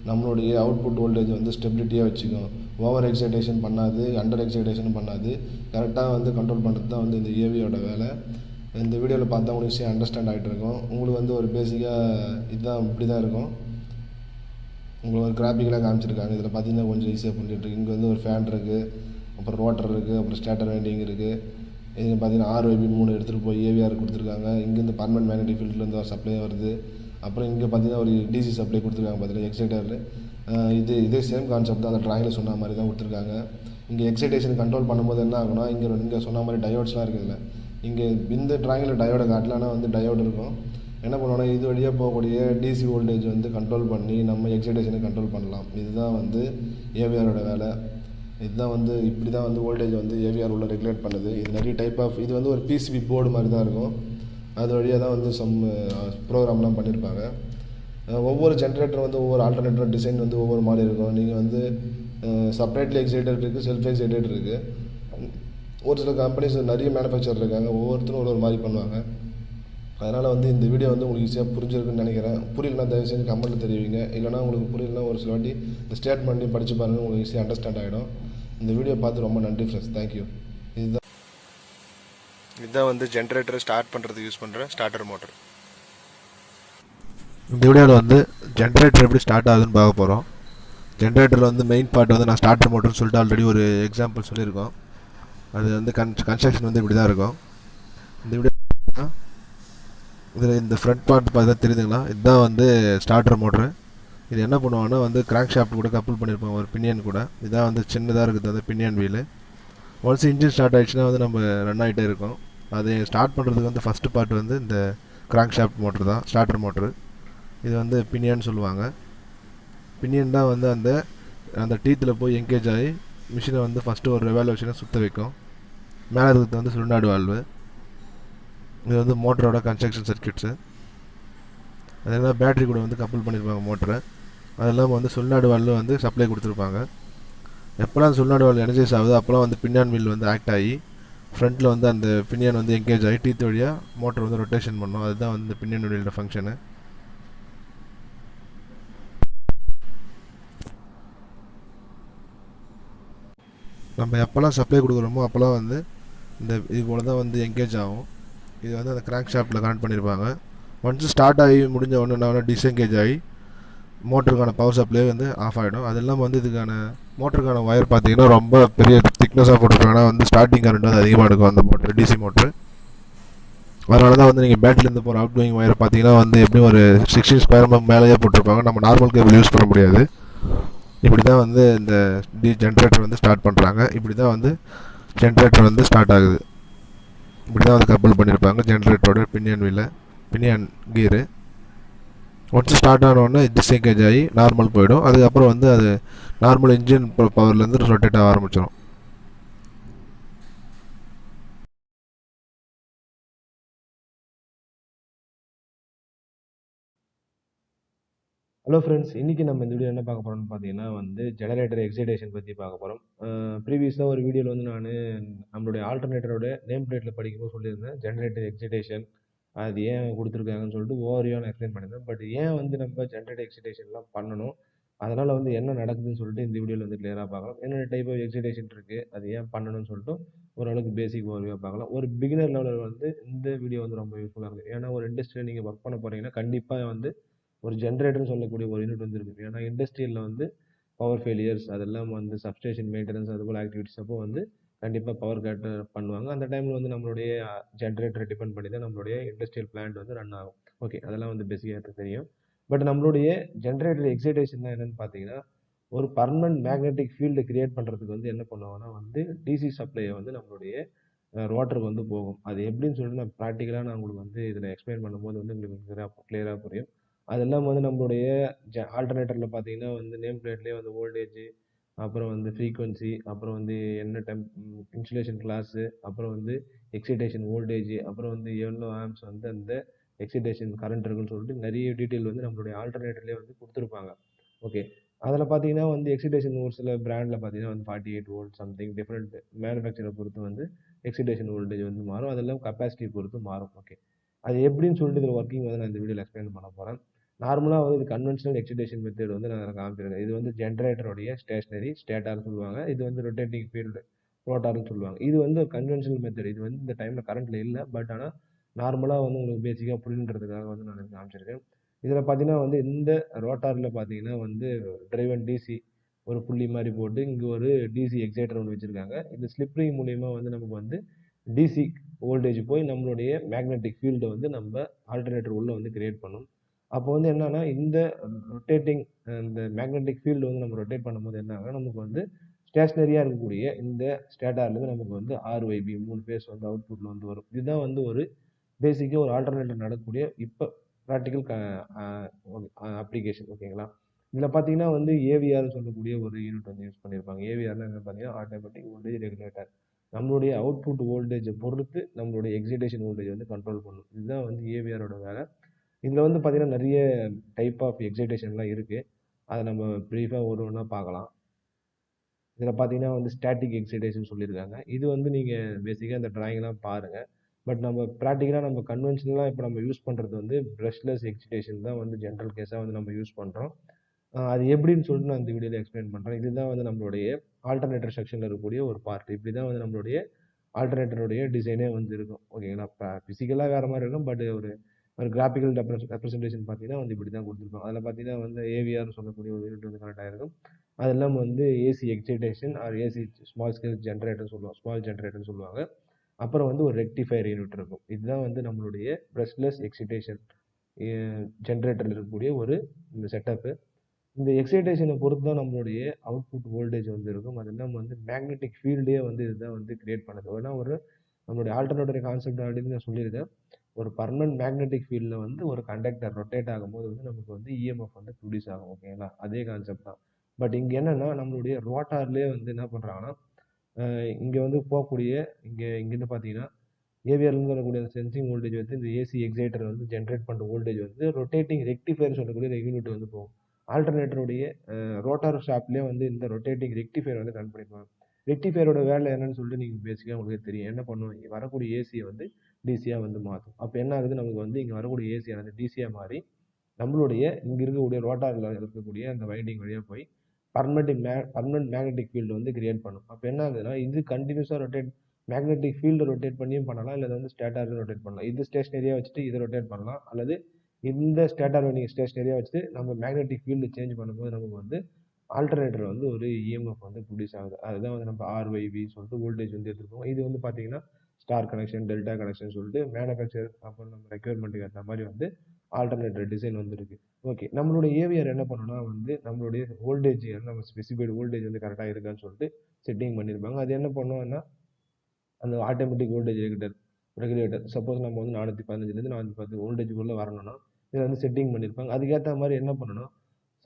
நம்மளுடைய அவுட்புட் வோல்டேஜ் வந்து ஸ்டெபிலிட்டியாக வச்சுக்கும். ஓவர் எக்ஸைட்டேஷன் பண்ணாது, அண்டர் எக்ஸைட்டேஷனும் பண்ணாது. கரெக்டாக வந்து கண்ட்ரோல் பண்ணுறது தான் வந்து இந்த ஏவிஆரோட வேலை. இந்த வீடியோவில் பார்த்தா உங்களுக்கு விஷயம் அண்டர்ஸ்டாண்ட் ஆகிட்டு இருக்கும். உங்களுக்கு வந்து ஒரு பேசிக்காக இதுதான் இப்படி தான் இருக்கும். உங்களுக்கு ஒரு கிராஃபிக்கலாக காமிச்சிருக்காங்க. இதில் பார்த்தீங்கன்னா கொஞ்சம் ஈஸியாக புரிஞ்சுட்ருக்கு. இங்கே வந்து ஒரு ஃபேன் இருக்குது, அப்புறம் ரோட்டர் இருக்குது, அப்புறம் ஸ்டேட்டர் வைண்டிங் இருக்குது. இது பார்த்தீங்கன்னா ஆர்ஒபி 3 எடுத்துகிட்டு போய் ஏவிஆர் கொடுத்துருக்காங்க. இங்கேருந்து பர்மனெண்ட் மேக்னெட்டிக் ஃபீல்ட்லேருந்து ஒரு சப்ளை வருது. அப்புறம் இங்கே பார்த்தீங்கன்னா ஒரு டிசி சப்ளை கொடுத்துருக்காங்க. பார்த்தீங்கன்னா எக்ஸைட்டர் இதே சேம் கான்செப்ட் தான். அந்த ட்ராயிங்கில் சொன்ன மாதிரி தான் கொடுத்துருக்காங்க. இங்கே எக்ஸைட்டேஷன் கண்ட்ரோல் பண்ணும்போது என்ன ஆகுனா இங்கே சொன்ன மாதிரி டயோட்ஸ்லாம் இருக்குதுல்ல. இங்கே இந்த ட்ராயிங்கில் டயோடை காட்டலன்னா வந்து டயோடு இருக்கும். என்ன பண்ணுவோன்னா இது வழியாக போகக்கூடிய டிசி வோல்டேஜ் வந்து கண்ட்ரோல் பண்ணி நம்ம எக்ஸைட்டேஷனை கண்ட்ரோல் பண்ணலாம். இதுதான் வந்து ஏவிஆரோட வேலை. இதுதான் வந்து இப்படி தான் வந்து வோல்டேஜ் வந்து ஏவிஆர் உள்ள ரெகுலேட் பண்ணுது. இது நிறைய டைப் ஆஃப் இது வந்து ஒரு பிசிபி போர்டு மாதிரி தான் இருக்கும். அது வழியாக தான் வந்து ப்ரோக்ராம்லாம் பண்ணியிருப்பாங்க. ஒவ்வொரு ஜென்ரேட்டர் வந்து ஒவ்வொரு ஆல்டர்னேட்டர் டிசைன் வந்து ஒவ்வொரு மாதிரி இருக்கும். நீங்கள் வந்து செப்பரேட்லி எக்ஸைட்டட் இருக்குது, செல்ஃப் எக்ஸைட்டட் இருக்குது. ஒரு சில கம்பெனிஸ் நிறைய மேனுஃபேக்சர் இருக்காங்க. ஒவ்வொருத்தரும் ஒரு மாதிரி பண்ணுவாங்க. அதனால் வந்து இந்த வீடியோ வந்து உங்களுக்கு ஈஸியாக புரிஞ்சிருக்குன்னு நினைக்கிறேன். புரியலனா தயவு செஞ்சு கமெண்ட்டில் தெரிவிங்க. இல்லைனா உங்களுக்கு புரியலனா ஒரு சில வாட்டி இந்த ஸ்டேட்மெண்ட்டையும் படித்து பாருங்கள். உங்களுக்கு ஈஸியாக அண்டர்ஸ்டாண்ட் ஆகிடும். இந்த வீடியோ பார்த்து ரொம்ப நன்றி ஃப்ரெண்ட்ஸ். தேங்க்யூ. இதுதான் வந்து ஜென்ரேட்டரை ஸ்டார்ட் பண்ணுறதுக்கு யூஸ் பண்ணுற ஸ்டார்டர் மோட்டர். இந்த வீடியோவில் வந்து ஜென்ரேட்டர் எப்படி ஸ்டார்ட் ஆகுதுன்னு பார்க்க போகிறோம். ஜென்ரேட்டரில் வந்து மெயின் பார்ட் வந்து நான் ஸ்டார்டர் மோட்டர்னு சொல்லிட்டு ஆல்ரெடி ஒரு எக்ஸாம்பிள் சொல்லியிருக்கோம். அது வந்து கன்ஸ்ட்ரக்ஷன் வந்து இப்படி தான் இருக்கும். இந்த வீடியோ இதில் இந்த ஃப்ரண்ட் பார்ட் பார்த்தா தெரியுதுங்களா, இதுதான் வந்து ஸ்டார்டர் மோட்ரு. இது என்ன பண்ணுவாங்கன்னா வந்து கிராங்க் ஷாஃப்ட் கூட கப்புள் பண்ணியிருப்பாங்க ஒரு பினியன் கூட. இதுதான் வந்து சின்னதாக இருக்குது அந்த pinion wheel. Once engine start ஆகிடுச்சுன்னா வந்து நம்ம ரன் ஆகிட்டே இருக்கும். அது ஸ்டார்ட் பண்ணுறதுக்கு வந்து ஃபஸ்ட்டு பார்ட் வந்து இந்த கிராங்க் ஷாஃப்ட் மோட்ரு தான் ஸ்டார்டர் மோட்ரு. இது வந்து பினியன் சொல்லுவாங்க. பினியன் தான் வந்து அந்த டீத்தில் போய் என்கேஜ் ஆகி மிஷினை வந்து ஃபஸ்ட்டு ஒரு ரெவால்யூஷனை சுற்ற வைக்கும். மேலே இருக்கிறது வந்து சுருநாடு வால்வு. இது வந்து மோட்டரோட கன்ஸ்ட்ரக்ஷன் சர்க்யூட்ஸு. அதெல்லாம் பேட்ரி கூட வந்து கப்புள் பண்ணியிருப்பாங்க மோட்டரை. அது இல்லாமல் வந்து சுருநாடு வால்வு வந்து சப்ளை கொடுத்துருப்பாங்க. எப்போலாம் அந்த சுருநாடு வால்வு எனர்ஜைஸ் ஆகுதோ அப்போலாம் வந்து பினியன் வீல் வந்து ஆக்ட் ஆகி ஃப்ரண்ட்டில் வந்து அந்த பினியன் வந்து என்கேஜ் ஆகி டீத் வழியாக மோட்டர் வந்து ரொட்டேஷன் பண்ணும். அதுதான் வந்து பினியன் வீலோட ஃபங்க்ஷனு. நம்ம எப்போல்லாம் சப்ளை கொடுக்குறோமோ அப்போல்லாம் வந்து இது போல் தான் வந்து என்கேஜ் ஆகும். இது வந்து அந்த கிராங்க் ஷாஃப்ட்டில் கனெக்ட் பண்ணியிருப்பாங்க. ஒன்ஸ் ஸ்டார்ட் ஆகி முடிஞ்ச ஒன்று டிஸ்என்கேஜ் ஆகி மோட்டருக்கான பவர் சப்ளை வந்து ஆஃப் ஆகிடும். அது இல்லாமல் வந்து இதுக்கான மோட்டருக்கான ஒயர் பார்த்தீங்கன்னா ரொம்ப பெரிய திக்னஸாக போட்டிருக்காங்கன்னா வந்து ஸ்டார்டிங் கரண்ட் வந்து அதிகமாக இருக்கும் அந்த மோட்டர், டிசி மோட்ரு. அதனால தான் வந்து நீங்கள் பேட்டரியிலேருந்து போகிற அவுட் கோயிங் ஒயர் பார்த்தீங்கன்னா வந்து எப்படியும் ஒரு 16 ஸ்கொயர் எம்எம் மேலேயே போட்டிருப்பாங்க. நம்ம நார்மல் கேபிள் யூஸ் பண்ண முடியாது. இப்படி தான் வந்து இந்த ஜென்ரேட்டர் வந்து ஸ்டார்ட் பண்ணுறாங்க. இப்படி தான் வந்து ஜென்ரேட்டர் வந்து ஸ்டார்ட் ஆகுது. இப்படி தான் வந்து கப்புள் பண்ணியிருப்பாங்க ஜென்ரேட்டரோட பினியன் கீரு. ஒன்ஸ் ஸ்டார்ட் ஆனோடனே டிஸ்என்கேஜ் ஆகி நார்மல் போயிடும். அதுக்கப்புறம் வந்து அது நார்மல் இன்ஜின் பவர்லேருந்து ரொட்டேட் ஆக ஆரம்பிச்சிடும். ஹலோ ஃப்ரெண்ட்ஸ், இன்றைக்கி நம்ம இந்த வீடியோ என்ன பார்க்க போகிறோம்னு பார்த்தீங்கன்னா வந்து ஜெனரேட்டர் எக்ஸைட்டேஷன் பற்றி பார்க்க போகிறோம். ப்ரீவியஸாக ஒரு வீடியோவில் வந்து நான் நம்மளுடைய ஆல்டர்னேட்டரோட நேம் பிளேட்டில் படிக்கும்போது சொல்லியிருந்தேன் ஜெனரேட்டர் எக்ஸைட்டேஷன் அது ஏன் கொடுத்துருக்காங்கன்னு சொல்லிட்டு ஓவரியாக நான் எக்ஸ்பிளைன் பண்ணியிருந்தேன். பட் ஏன் வந்து நம்ம ஜெனரேட்டர் எக்ஸைட்டேஷன்லாம் பண்ணணும், அதனால் வந்து என்ன நடக்குதுன்னு சொல்லிட்டு இந்த வீடியோவில் வந்து கிளியராக பார்க்கலாம். என்னென்ன டைப் ஆஃப் எக்ஸைட்டேஷன் இருக்குது, அது ஏன் பண்ணணும்னு சொல்லிட்டு ஓரளவுக்கு பேசிக் ஓவரியாக பார்க்கலாம். ஒரு பிகினர் லெவலில் வந்து இந்த வீடியோ வந்து ரொம்ப யூஸ்ஃபுல்லாக இருக்குது. ஏன்னா ஒரு இண்டஸ்ட்ரியில் நீங்கள் ஒர்க் பண்ண போகிறீங்கன்னா கண்டிப்பாக வந்து ஒரு ஜென்ரேட்டர்னு சொல்லக்கூடிய ஒரு யூனிட் வந்து இருக்குது. ஏன்னா இண்டஸ்ட்ரியலில் வந்து பவர் ஃபெயிலியர்ஸ் அதெல்லாம் வந்து சப்ஸ்டேஷன் மெயின்டெனன்ஸ் அதுபோல் ஆக்டிவிட்டிஸ் அப்போ வந்து கண்டிப்பாக பவர் கட் பண்ணுவாங்க. அந்த டைமில் வந்து நம்மளுடைய ஜென்ரேட்டரை டிபெண்ட் பண்ணி தான் நம்மளுடைய இண்டஸ்ட்ரியல் பிளான்ட் வந்து ரன் ஆகும். ஓகே, அதெல்லாம் வந்து பேசிக்காக தெரியும். பட் நம்மளுடைய ஜென்ரேட்டர் எக்ஸைட்டேஷன் தான் என்னென்னு பார்த்தீங்கன்னா, ஒரு பர்மனன்ட் மேக்னெட்டிக் ஃபீல்டு கிரியேட் பண்ணுறதுக்கு வந்து என்ன பண்ணுவாங்கன்னா வந்து டிசி சப்ளையை வந்து நம்மளுடைய ரோட்டருக்கு வந்து போகும். அது எப்படின்னு சொல்லிட்டு நான் ப்ராக்டிக்கலாக நான் உங்களுக்கு வந்து இதில் எக்ஸ்பிளைன் பண்ணும்போது வந்து உங்களுக்கு கிளியராக புரியும். அதெல்லாம் வந்து நம்மளுடைய ஆல்டர்னேட்டரில் பார்த்தீங்கன்னா வந்து நேம் பிளேட்லேயே வந்து வோல்டேஜ், அப்புறம் வந்து ஃப்ரீக்வன்சி, அப்புறம் வந்து என்ன இன்சுலேஷன் கிளாஸு, அப்புறம் வந்து எக்ஸைட்டேஷன் வோல்டேஜ், அப்புறம் வந்து எவ்வளோ ஆம்ப்ஸ் வந்து அந்த எக்ஸைட்டேஷன் கரண்ட் இருக்குன்னு சொல்லிட்டு நிறைய டீட்டெயில் வந்து நம்மளுடைய ஆல்டர்னேட்டர்லேயே வந்து கொடுத்துருப்பாங்க. ஓகே, அதில் பார்த்தீங்கன்னா வந்து எக்ஸைட்டேஷன் ஒரு சில பிராண்டில் பார்த்தீங்கன்னா வந்து 48 வோல்ட் சம்திங் டிஃப்ரெண்ட் மேனுஃபேக்சரை பொறுத்து வந்து எக்ஸைட்டேஷன் வோல்டேஜ் வந்து மாறும். அதெல்லாம் கெப்பாசிட்டி பொறுத்து மாறும். ஓகே, அது எப்படின்னு சொல்லிட்டு இதில் ஒர்க்கிங் வந்து நான் இந்த வீடியோவில் எக்ஸ்பிளைன் பண்ண போகிறேன். நார்மலாக வந்து இது கன்வென்ஷனல் எக்ஸைட்டேஷன் மெத்தட் வந்து நான் காமிச்சிருக்கேன். இது வந்து ஜென்ரேட்டருடைய ஸ்டேஷனரி ஸ்டேட்டார்னு சொல்லுவாங்க. இது வந்து ரொட்டேட்டிங் ஃபீல்டு ரோட்டார்னு சொல்லுவாங்க. இது வந்து கன்வென்ஷனல் மெத்தட். இது வந்து இந்த டைமில் கரண்ட்டில் இல்லை. பட் ஆனால் நார்மலாக வந்து உங்களுக்கு பேசிக்காக புரியுன்றதுக்காக வந்து நான் காமிச்சிருக்கேன். இதில் பார்த்தீங்கன்னா வந்து இந்த ரோட்டாரில் பார்த்தீங்கன்னா வந்து டிரைவன் டிசி ஒரு புள்ளி மாதிரி போட்டு இங்கே ஒரு டிசி எக்ஸைட்டர் ஒன்று வச்சுருக்காங்க. இந்த ஸ்லிப் ரிங் மூலிமா வந்து நமக்கு வந்து டிசி வோல்டேஜ் போய் நம்மளுடைய மேக்னெட்டிக் ஃபீல்டை வந்து நம்ம ஆல்டர்னேட்டர் உள்ள வந்து கிரியேட் பண்ணும். அப்போ வந்து என்னன்னா இந்த ரொட்டேட்டிங் இந்த மேக்னெட்டிக் ஃபீல்டு வந்து நம்ம ரொட்டேட் பண்ணும்போது என்ன ஆகும்னா நமக்கு வந்து ஸ்டேஷனரியாக இருக்கக்கூடிய இந்த ஸ்டேட்டார்லேருந்து நமக்கு வந்து ஆர்ஒய்பி 3 ஃபேஸ் வந்து அவுட்புட்டில் வந்து வரும். இதுதான் வந்து ஒரு பேசிக்காக ஒரு ஆல்டர்னேட்டர் நடக்கக்கூடிய இப்போ ப்ராக்டிக்கல் அப்ளிகேஷன். ஓகேங்களா, இதில் பார்த்தீங்கன்னா வந்து ஏவிஆர்னு சொல்லக்கூடிய ஒரு யூனிட் வந்து யூஸ் பண்ணியிருப்பாங்க. ஏவிஆர்னா என்ன பார்த்தீங்கன்னா ஆட்டோமேட்டிக் வோல்டேஜ் ரெகுலேட்டர். நம்மளுடைய அவுட்புட் வோல்டேஜை பொறுத்து நம்மளுடைய எக்ஸைட்டேஷன் வோல்டேஜ் வந்து கண்ட்ரோல் பண்ணும். இதுதான் வந்து ஏவிஆரோட வேலை. இதில் வந்து பார்த்தீங்கன்னா நிறைய டைப் ஆஃப் எக்ஸைட்டேஷன்லாம் இருக்குது. அதை நம்ம ப்ரீஃபாக ஒரு ஒன்றா பார்க்கலாம். இதில் பார்த்தீங்கன்னா வந்து ஸ்டாட்டிக் எக்ஸைட்டேஷன் சொல்லியிருக்காங்க. இது வந்து நீங்கள் பேசிக்காக இந்த ட்ராயிங்லாம் பாருங்கள். பட் நம்ம ப்ராக்டிக்கலாக நம்ம கன்வென்ஷனலாக இப்போ நம்ம யூஸ் பண்ணுறது வந்து ப்ரஷ்லெஸ் எக்ஸைட்டேஷன் தான் வந்து ஜென்ரல் கேஸாக வந்து நம்ம யூஸ் பண்ணுறோம். அது எப்படின்னு சொல்லிட்டு நான் இந்த வீடியோவில் எக்ஸ்பிளைன் பண்ணுறேன். இதுதான் வந்து நம்மளுடைய ஆல்டர்னேட்டர் செக்ஷனில் இருக்கக்கூடிய ஒரு பார்ட். இப்படி தான் வந்து நம்மளுடைய ஆல்டர்னேட்டருடைய டிசைனே வந்து இருக்கும். ஓகேங்களா, ஃபிசிக்கலாக வேறு மாதிரி இருக்கும். பட் ஒரு கிராஃபிக்கல் ரெப்ரஸன்டேஷன் பார்த்தீங்கன்னா வந்து இப்படி தான் கொடுத்துருப்பாங்க. அதில் பார்த்தீங்கன்னா வந்து ஏவிஆர்னு சொல்லக்கூடிய ஒரு யூனிட் வந்து கனெக்ட் ஆகிருக்கும். அது இல்லாமல் வந்து AC excitation or AC small scale ஜென்ரேட்டர்னு சொல்லுவாங்க, ஸ்மால் ஜென்ரேட்டர்னு சொல்லுவாங்க. அப்புறம் வந்து ஒரு ரெக்டிஃபயர் யூனிட் இருக்கும். இதுதான் வந்து நம்மளுடைய ப்ரஷ்லெஸ் எக்ஸைட்டேஷன் ஜென்ரேட்டரில் இருக்கக்கூடிய ஒரு இந்த செட்டப்பு. இந்த எக்ஸைட்டேஷனை பொறுத்து தான் நம்மளுடைய அவுட்புட் வோல்டேஜ் வந்து இருக்கும். அது இல்லாமல் வந்து மேக்னெட்டிக் ஃபீல்டே வந்து இதுதான் வந்து கிரியேட் பண்ணுது. ஏன்னா ஒரு நம்மளுடைய ஆல்டர்னேட்டர் கான்செப்ட் அப்படின்னு நான் சொல்லியிருக்கேன். ஒரு பர்மனன்ட் மேக்னெட்டிக் ஃபீல்டில் வந்து ஒரு கண்டக்டர் ரொட்டேட் ஆகும்போது வந்து நமக்கு வந்து இஎம்எஃப் வந்து ப்ரொடியூஸ் ஆகும். ஓகேங்களா, அதே கான்செப்ட் தான். பட் இங்கே என்னென்னா நம்மளுடைய ரோட்டார்லேயே வந்து என்ன பண்ணுறாங்கன்னா இங்கே வந்து போகக்கூடிய இங்கேருந்து பார்த்தீங்கன்னா ஏவிஆர்லேருந்து வரக்கூடிய சென்சிங் வோல்டேஜ் வந்து இந்த ஏசி எக்ஸைட்டர் வந்து ஜென்ரேட் பண்ணுற வோல்டேஜ் வந்து ரொட்டேட்டிங் ரெக்டிஃபயர் சொல்லக்கூடிய யூனிட் வந்து போகும். ஆல்டர்னேட்டருடைய ரோட்டார் ஷாப்லேயே வந்து இந்த ரொட்டேட்டிங் ரெக்டிஃபயர் வந்து ரன் பண்ணிப்பாங்க. ரெக்டிஃபயரோட வேலை என்னன்னு சொல்லிட்டு நீங்கள் பேசிக்காக உங்களுக்கு தெரியும். என்ன பண்ணுவோம், வரக்கூடிய ஏசியை வந்து டிசியாக வந்து மாற்றும். அப்போ என்ன ஆகுது, நமக்கு வந்து இங்கே வரக்கூடிய ஏசியானது டிசியாக மாறி நம்மளுடைய இங்கே இருக்கக்கூடிய ரோட்டாரில் இருக்கக்கூடிய அந்த வைண்டிங் வழியாக போய் பர்மனெண்ட் மேக்னெட்டிக் ஃபீல்டு வந்து கிரியேட் பண்ணும். அப்போ என்ன ஆகுதுன்னா இது கண்டினியூஸாக ரொட்டேட் மேக்னெட்டிக் ஃபீல்டு ரொட்டேட் பண்ணியும் பண்ணலாம், இல்லை வந்து ஸ்டேட்டாரில் ரொட்டேட் பண்ணலாம். இது ஸ்டேஷனரியாக வச்சுட்டு இதை ரொட்டேட் பண்ணலாம், அல்லது இந்த ஸ்டேட்டார் நீங்கள் ஸ்டேஷனரியாக வச்சுட்டு நம்ம மேக்னெட்டிக் ஃபீல்டு சேஞ்ச் பண்ணும்போது நமக்கு வந்து ஆல்டர்னேட்டர் வந்து ஒரு இஎம்எஃப் வந்து ப்ரொடியூஸ் ஆகுது. அதுதான் வந்து நம்ம ஆர்ஒய்வி சொல்லிட்டு வோல்டேஜ் வந்து எடுத்துருப்போம். இது வந்து பார்த்தீங்கன்னா ஸ்டார் கனெக்ஷன், டெல்டா கனெக்ஷன் சொல்லிட்டு மேனுஃபேக்சர் அப்புறம் நம்ம ரெக்யர்மெண்ட்டுக்கு ஏற்ற மாதிரி வந்து ஆல்டர்னேட்டர் டிசைன் வந்துருக்கு. ஓகே, நம்மளுடைய ஏவிஆர் என்ன பண்ணணும்னா வந்து நம்மளுடைய வோல்டேஜ் நம்ம ஸ்பெசிஃபைடு வோல்டேஜ் வந்து கரெக்டாக இருக்கான்னு சொல்லிட்டு செட்டிங் பண்ணியிருப்பாங்க. அது என்ன பண்ணுவோம்னா அந்த ஆட்டோமேட்டிக் வோல்டேஜ் ரெகுலேட்டர் சப்போஸ் நம்ம வந்து 415லேருந்து 410 வோல்டேஜுக்குள்ளே வரணும்னா இதை வந்து செட்டிங் பண்ணியிருப்பாங்க. அதுக்கேற்ற மாதிரி என்ன பண்ணணும்,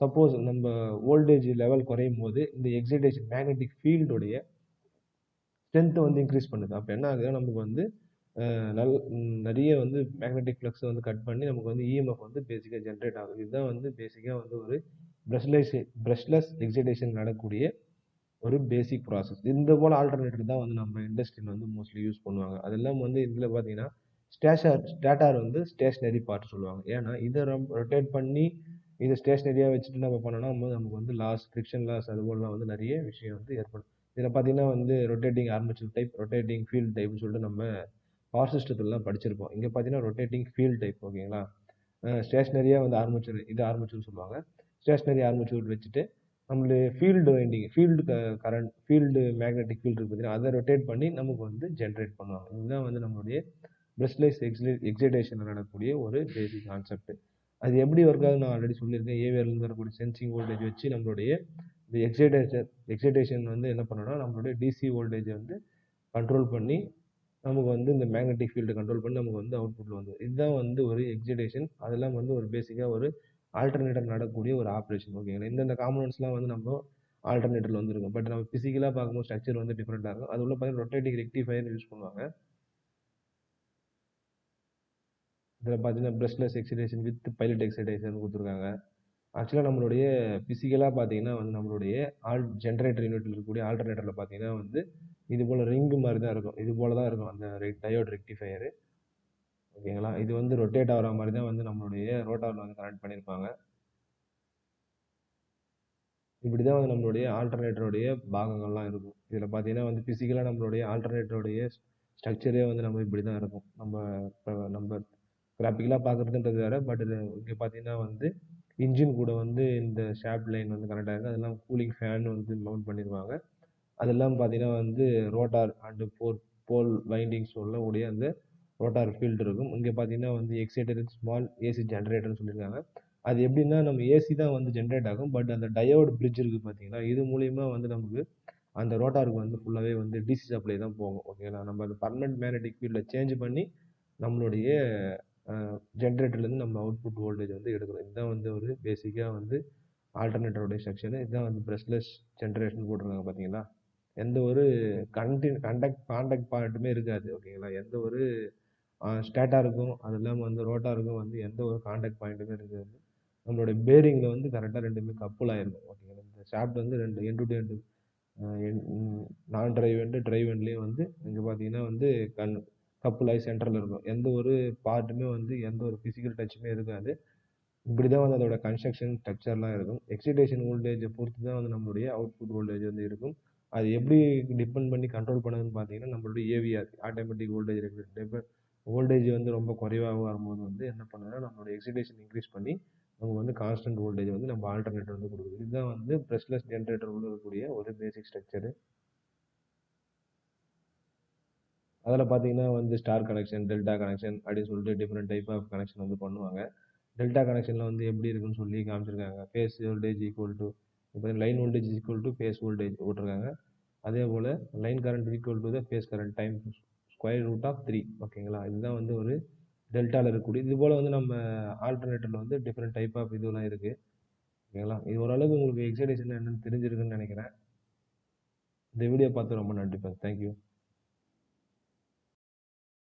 சப்போஸ் நம்ம வோல்டேஜ் லெவல் குறையும் போது இந்த எக்ஸைட்டேஷன் மேக்னெட்டிக் ஃபீல்டுடைய ஸ்ட்ரென்த்தை வந்து இன்க்ரீஸ் பண்ணுது. அப்போ என்ன ஆகுதுன்னா நமக்கு வந்து நிறைய வந்து மேக்னெட்டிக் ஃப்ளக்ஸை வந்து கட் பண்ணி நமக்கு வந்து இஎம்எஃப் வந்து பேசிக்காக ஜென்ரேட் ஆகுது. இதுதான் வந்து பேசிக்காக வந்து ஒரு ப்ரஷ்லெஸ் எக்ஸைட்டேஷன் நடக்கக்கூடிய ஒரு பேசிக் ப்ராசஸ். இந்த போல் ஆல்டர்னேட்டர் தான் வந்து நம்ம இண்டஸ்ட்ரியில் வந்து மோஸ்ட்லி யூஸ் பண்ணுவாங்க. அதெல்லாம் வந்து இதில் பார்த்தீங்கன்னா ஸ்டேட்டார் வந்து ஸ்டேஷ்னரி பார்ட் சொல்லுவாங்க. ஏன்னா இதை ரொட்டேட் பண்ணி இதை ஸ்டேஷ்னரியாக வச்சுட்டு நம்ம பண்ணோம்னா நமக்கு வந்து ஃப்ரிக்ஷன் லாஸ் அதுபோலாம் வந்து நிறைய விஷயம் வந்து ஏற்படும். இதில் பார்த்தீங்கன்னா வந்து rotating armature type, rotating field டைப்னு சொல்லிட்டு நம்ம பவர் சிஸ்டத்துலலாம் படிச்சிருப்போம். இங்கே பார்த்தீங்கன்னா ரொட்டேட்டிங் ஃபீல்ட் டைப். ஓகேங்களா, ஸ்டேஷ்னரியாக வந்து ஆர்மேச்சர், இது ஆர்மேச்சர் சொல்லுவாங்க. ஸ்டேஷ்னரி ஆர்மேச்சர் வச்சுட்டு நம்மளுடைய field winding current field magnetic field இருக்குது பார்த்தீங்கன்னா அதை ரொட்டேட் பண்ணி நமக்கு வந்து ஜென்ரேட் பண்ணுவாங்க. இதுதான் வந்து நம்மளுடைய பிரஷ்லைஸ் எக்ஸைடேஷனில் நடக்கக்கூடிய ஒரு பேசிக் கான்செப்ட். அது எப்படி ஒர்க் ஆகுது நான் ஆல்ரெடி சொல்லியிருக்கேன். ஏவிஆர்லேருந்து வரக்கூடிய சென்சிங் வோல்டேஜ் வச்சு நம்மளுடைய இந்த எக்ஸைடேஷன் வந்து என்ன பண்ணணும்னா நம்மளுடைய டிசி வோல்டேஜை வந்து கண்ட்ரோல் பண்ணி நமக்கு வந்து இந்த மேக்னெட்டிக் ஃபீல்டு கண்ட்ரோல் பண்ணி நமக்கு வந்து அவுட்புட்டில் வந்து இதுதான் வந்து ஒரு எக்ஸைடேஷன். அதெல்லாம் வந்து ஒரு பேசிக்காக ஒரு ஆல்டர்னேட்டர் நடக்கக்கூடிய ஒரு ஆப்ரேஷன். ஓகேங்களா, இந்தந்த காம்பனன்ட்ஸ்லாம் வந்து நம்ம ஆல்டர்னேட்டரில் வந்து இருக்கும். பட் நம்ம ஃபிசிக்கலாக பார்க்கும்போது ஸ்ட்ரக்சர் வந்து டிஃப்ரெண்ட்டாக இருக்கும். அது உள்ள பார்த்தீங்கன்னா ரொட்டேட்டிங் ரெக்டிஃபயர் யூஸ் பண்ணுவாங்க. இதில் பார்த்தீங்கன்னா brushless excitation with pilot excitation கொடுத்துருக்காங்க. ஆக்சுவலாக நம்மளுடைய ஃபிசிக்கலாக பார்த்தீங்கன்னா வந்து நம்மளுடைய ஜென்ரேட்டர் யூனிட்டில் இருக்கக்கூடிய ஆல்டர்னேட்டரில் பார்த்தீங்கன்னா வந்து இது போல் ரிங்கு மாதிரி தான் இருக்கும். இது போல தான் இருக்கும் அந்த டயோட் ரெக்டிஃபயரு. ஓகேங்களா, இது வந்து ரொட்டேட் ஆகிற மாதிரி தான் வந்து நம்மளுடைய ரோட்டாரில் வந்து கனெக்ட் பண்ணியிருப்பாங்க. இப்படி தான் வந்து நம்மளுடைய ஆல்டர்னேட்டருடைய பாகங்கள்லாம் இருக்கும். இதில் பார்த்தீங்கன்னா வந்து ஃபிசிக்கலாக நம்மளுடைய ஆல்டர்னேட்டருடைய ஸ்ட்ரக்சரே வந்து நம்ம இப்படி தான் இருக்கும். நம்ம கிராஃபிக்கலாக பார்க்குறதுன்றது வேறு. பட் இது இங்கே பார்த்தீங்கன்னா வந்து இன்ஜின் கூட வந்து இந்த ஷாஃப்ட் லைன் வந்து கனெக்ட் ஆகிருக்கு. அதெல்லாம் கூலிங் ஃபேன் வந்து மவுண்ட் பண்ணிடுவாங்க. அதெல்லாம் பார்த்தீங்கன்னா வந்து ரோட்டார் அண்டு போல் வைண்டிங்ஸ் சொல்லக்கூடிய அந்த ரோட்டார் ஃபீல்டு இருக்கும். இங்கே பார்த்தீங்கன்னா வந்து எக்ஸைட்டட் ஸ்மால் ஏசி ஜென்ரேட்டர்னு சொல்லியிருக்காங்க. அது எப்படின்னா நம்ம ஏசி தான் வந்து ஜென்ரேட் ஆகும். பட் அந்த டயோடு பிரிட்ஜ் இருக்குது பார்த்தீங்களா, இது மூலிமா வந்து நமக்கு அந்த ரோட்டாருக்கு வந்து ஃபுல்லாகவே வந்து டிசி சப்ளை தான் போகும். ஓகேங்களா, நம்ம அந்த பர்மனெண்ட் மேக்னெட்டிக் ஃபீல்டில் சேஞ்ச் பண்ணி நம்மளுடைய ஜென்ரேட்டர்லேருந்து நம்ம அவுட்புட் வோல்டேஜ் வந்து எடுக்கிறோம். இதுதான் வந்து ஒரு பேசிக்காக வந்து ஆல்டர்னேட்டருடைய செக்ஷனு. இதுதான் வந்து பிரஷ்லெஸ் ஜென்ரேஷன் போட்டிருக்காங்க பார்த்தீங்களா. எந்த ஒரு காண்டாக்ட் பாயிண்ட்டுமே இருக்காது. ஓகேங்களா, எந்த ஒரு ஸ்டேட்டாருக்கும் அது இல்லாமல் வந்து ரோட்டாருக்கும் வந்து எந்த ஒரு காண்டாக்ட் பாயிண்ட்டுமே இருக்காது. நம்மளோட பேரிங்கில் வந்து கரெக்டாக ரெண்டுமே கப்புல் ஆயிருக்கும். ஓகேங்களா, இந்த ஷாஃப்ட் வந்து ரெண்டு எண்டு டு எண்டு நான் டிரைவ் எண்டு டிரைவ் எண்ட்லேயும் வந்து இங்கே பார்த்தீங்கன்னா வந்து கப்புல் ஆகி சென்டரில் இருக்கும். எந்த ஒரு பார்ட்டுமே வந்து எந்த ஒரு ஃபிசிக்கல் டச்சுமே இருக்காது. இப்படி தான் வந்து அதோட கன்ஸ்ட்ரக்ஷன் ஸ்ட்ரக்சர்லாம் இருக்கும். எக்ஸைடேஷன் வோல்டேஜை பொறுத்து தான் வந்து நம்மளுடைய அவுட்புட் வோல்டேஜ் வந்து இருக்கும். அது எப்படி டிபெண்ட் பண்ணி கண்ட்ரோல் பண்ணுதுன்னு பார்த்தீங்கன்னா நம்மளுடைய AVR automatic voltage regulator voltage வந்து ரொம்ப குறைவாக வரும்போது வந்து என்ன பண்ணுன்னா நம்மளோட எக்ஸைடேஷன் இன்க்ரீஸ் பண்ணி நமக்கு வந்து கான்ஸ்டன்ட் வோல்டேஜ் வந்து நம்ம ஆல்டர்னேட்டர் வந்து கொடுக்குது. இதுதான் வந்து பிரஷ்லெஸ் ஜென்ரேட்டர் உள்ள இருக்கக்கூடிய ஒரு பேசிக் ஸ்ட்ரக்சரு. அதில் பார்த்தீங்கன்னா வந்து ஸ்டார் கனெக்ஷன், டெல்டா கனெக்ஷன் அப்படின்னு சொல்லிட்டு டிஃப்ரெண்ட் டைப் ஆஃப் கனெக்ஷன் வந்து பண்ணுவாங்க. டெல்டா கனெக்ஷனில் வந்து எப்படி இருக்குன்னு சொல்லி காமிச்சிருக்காங்க. ஃபேஸ் வோல்டேஜ் ஈக்குவல் டு இப்போ line voltage equal to phase voltage போட்டிருக்காங்க. அதே போல் line current equal to the phase current time square root of 3. ஓகேங்களா, இதுதான் வந்து ஒரு டெல்டாவில் இருக்கக்கூடிய. இது போல் வந்து நம்ம ஆல்டர்னேட்டரில் வந்து டிஃப்ரெண்ட் டைப் ஆஃப் இதுலாம் இருக்குது. ஓகேங்களா, இது ஓரளவுக்கு உங்களுக்கு எக்ஸைடேஷன் என்னன்னு தெரிஞ்சிருக்குன்னு நினைக்கிறேன். இந்த வீடியோ பார்த்து ரொம்ப நன்றி. தேங்க்யூ.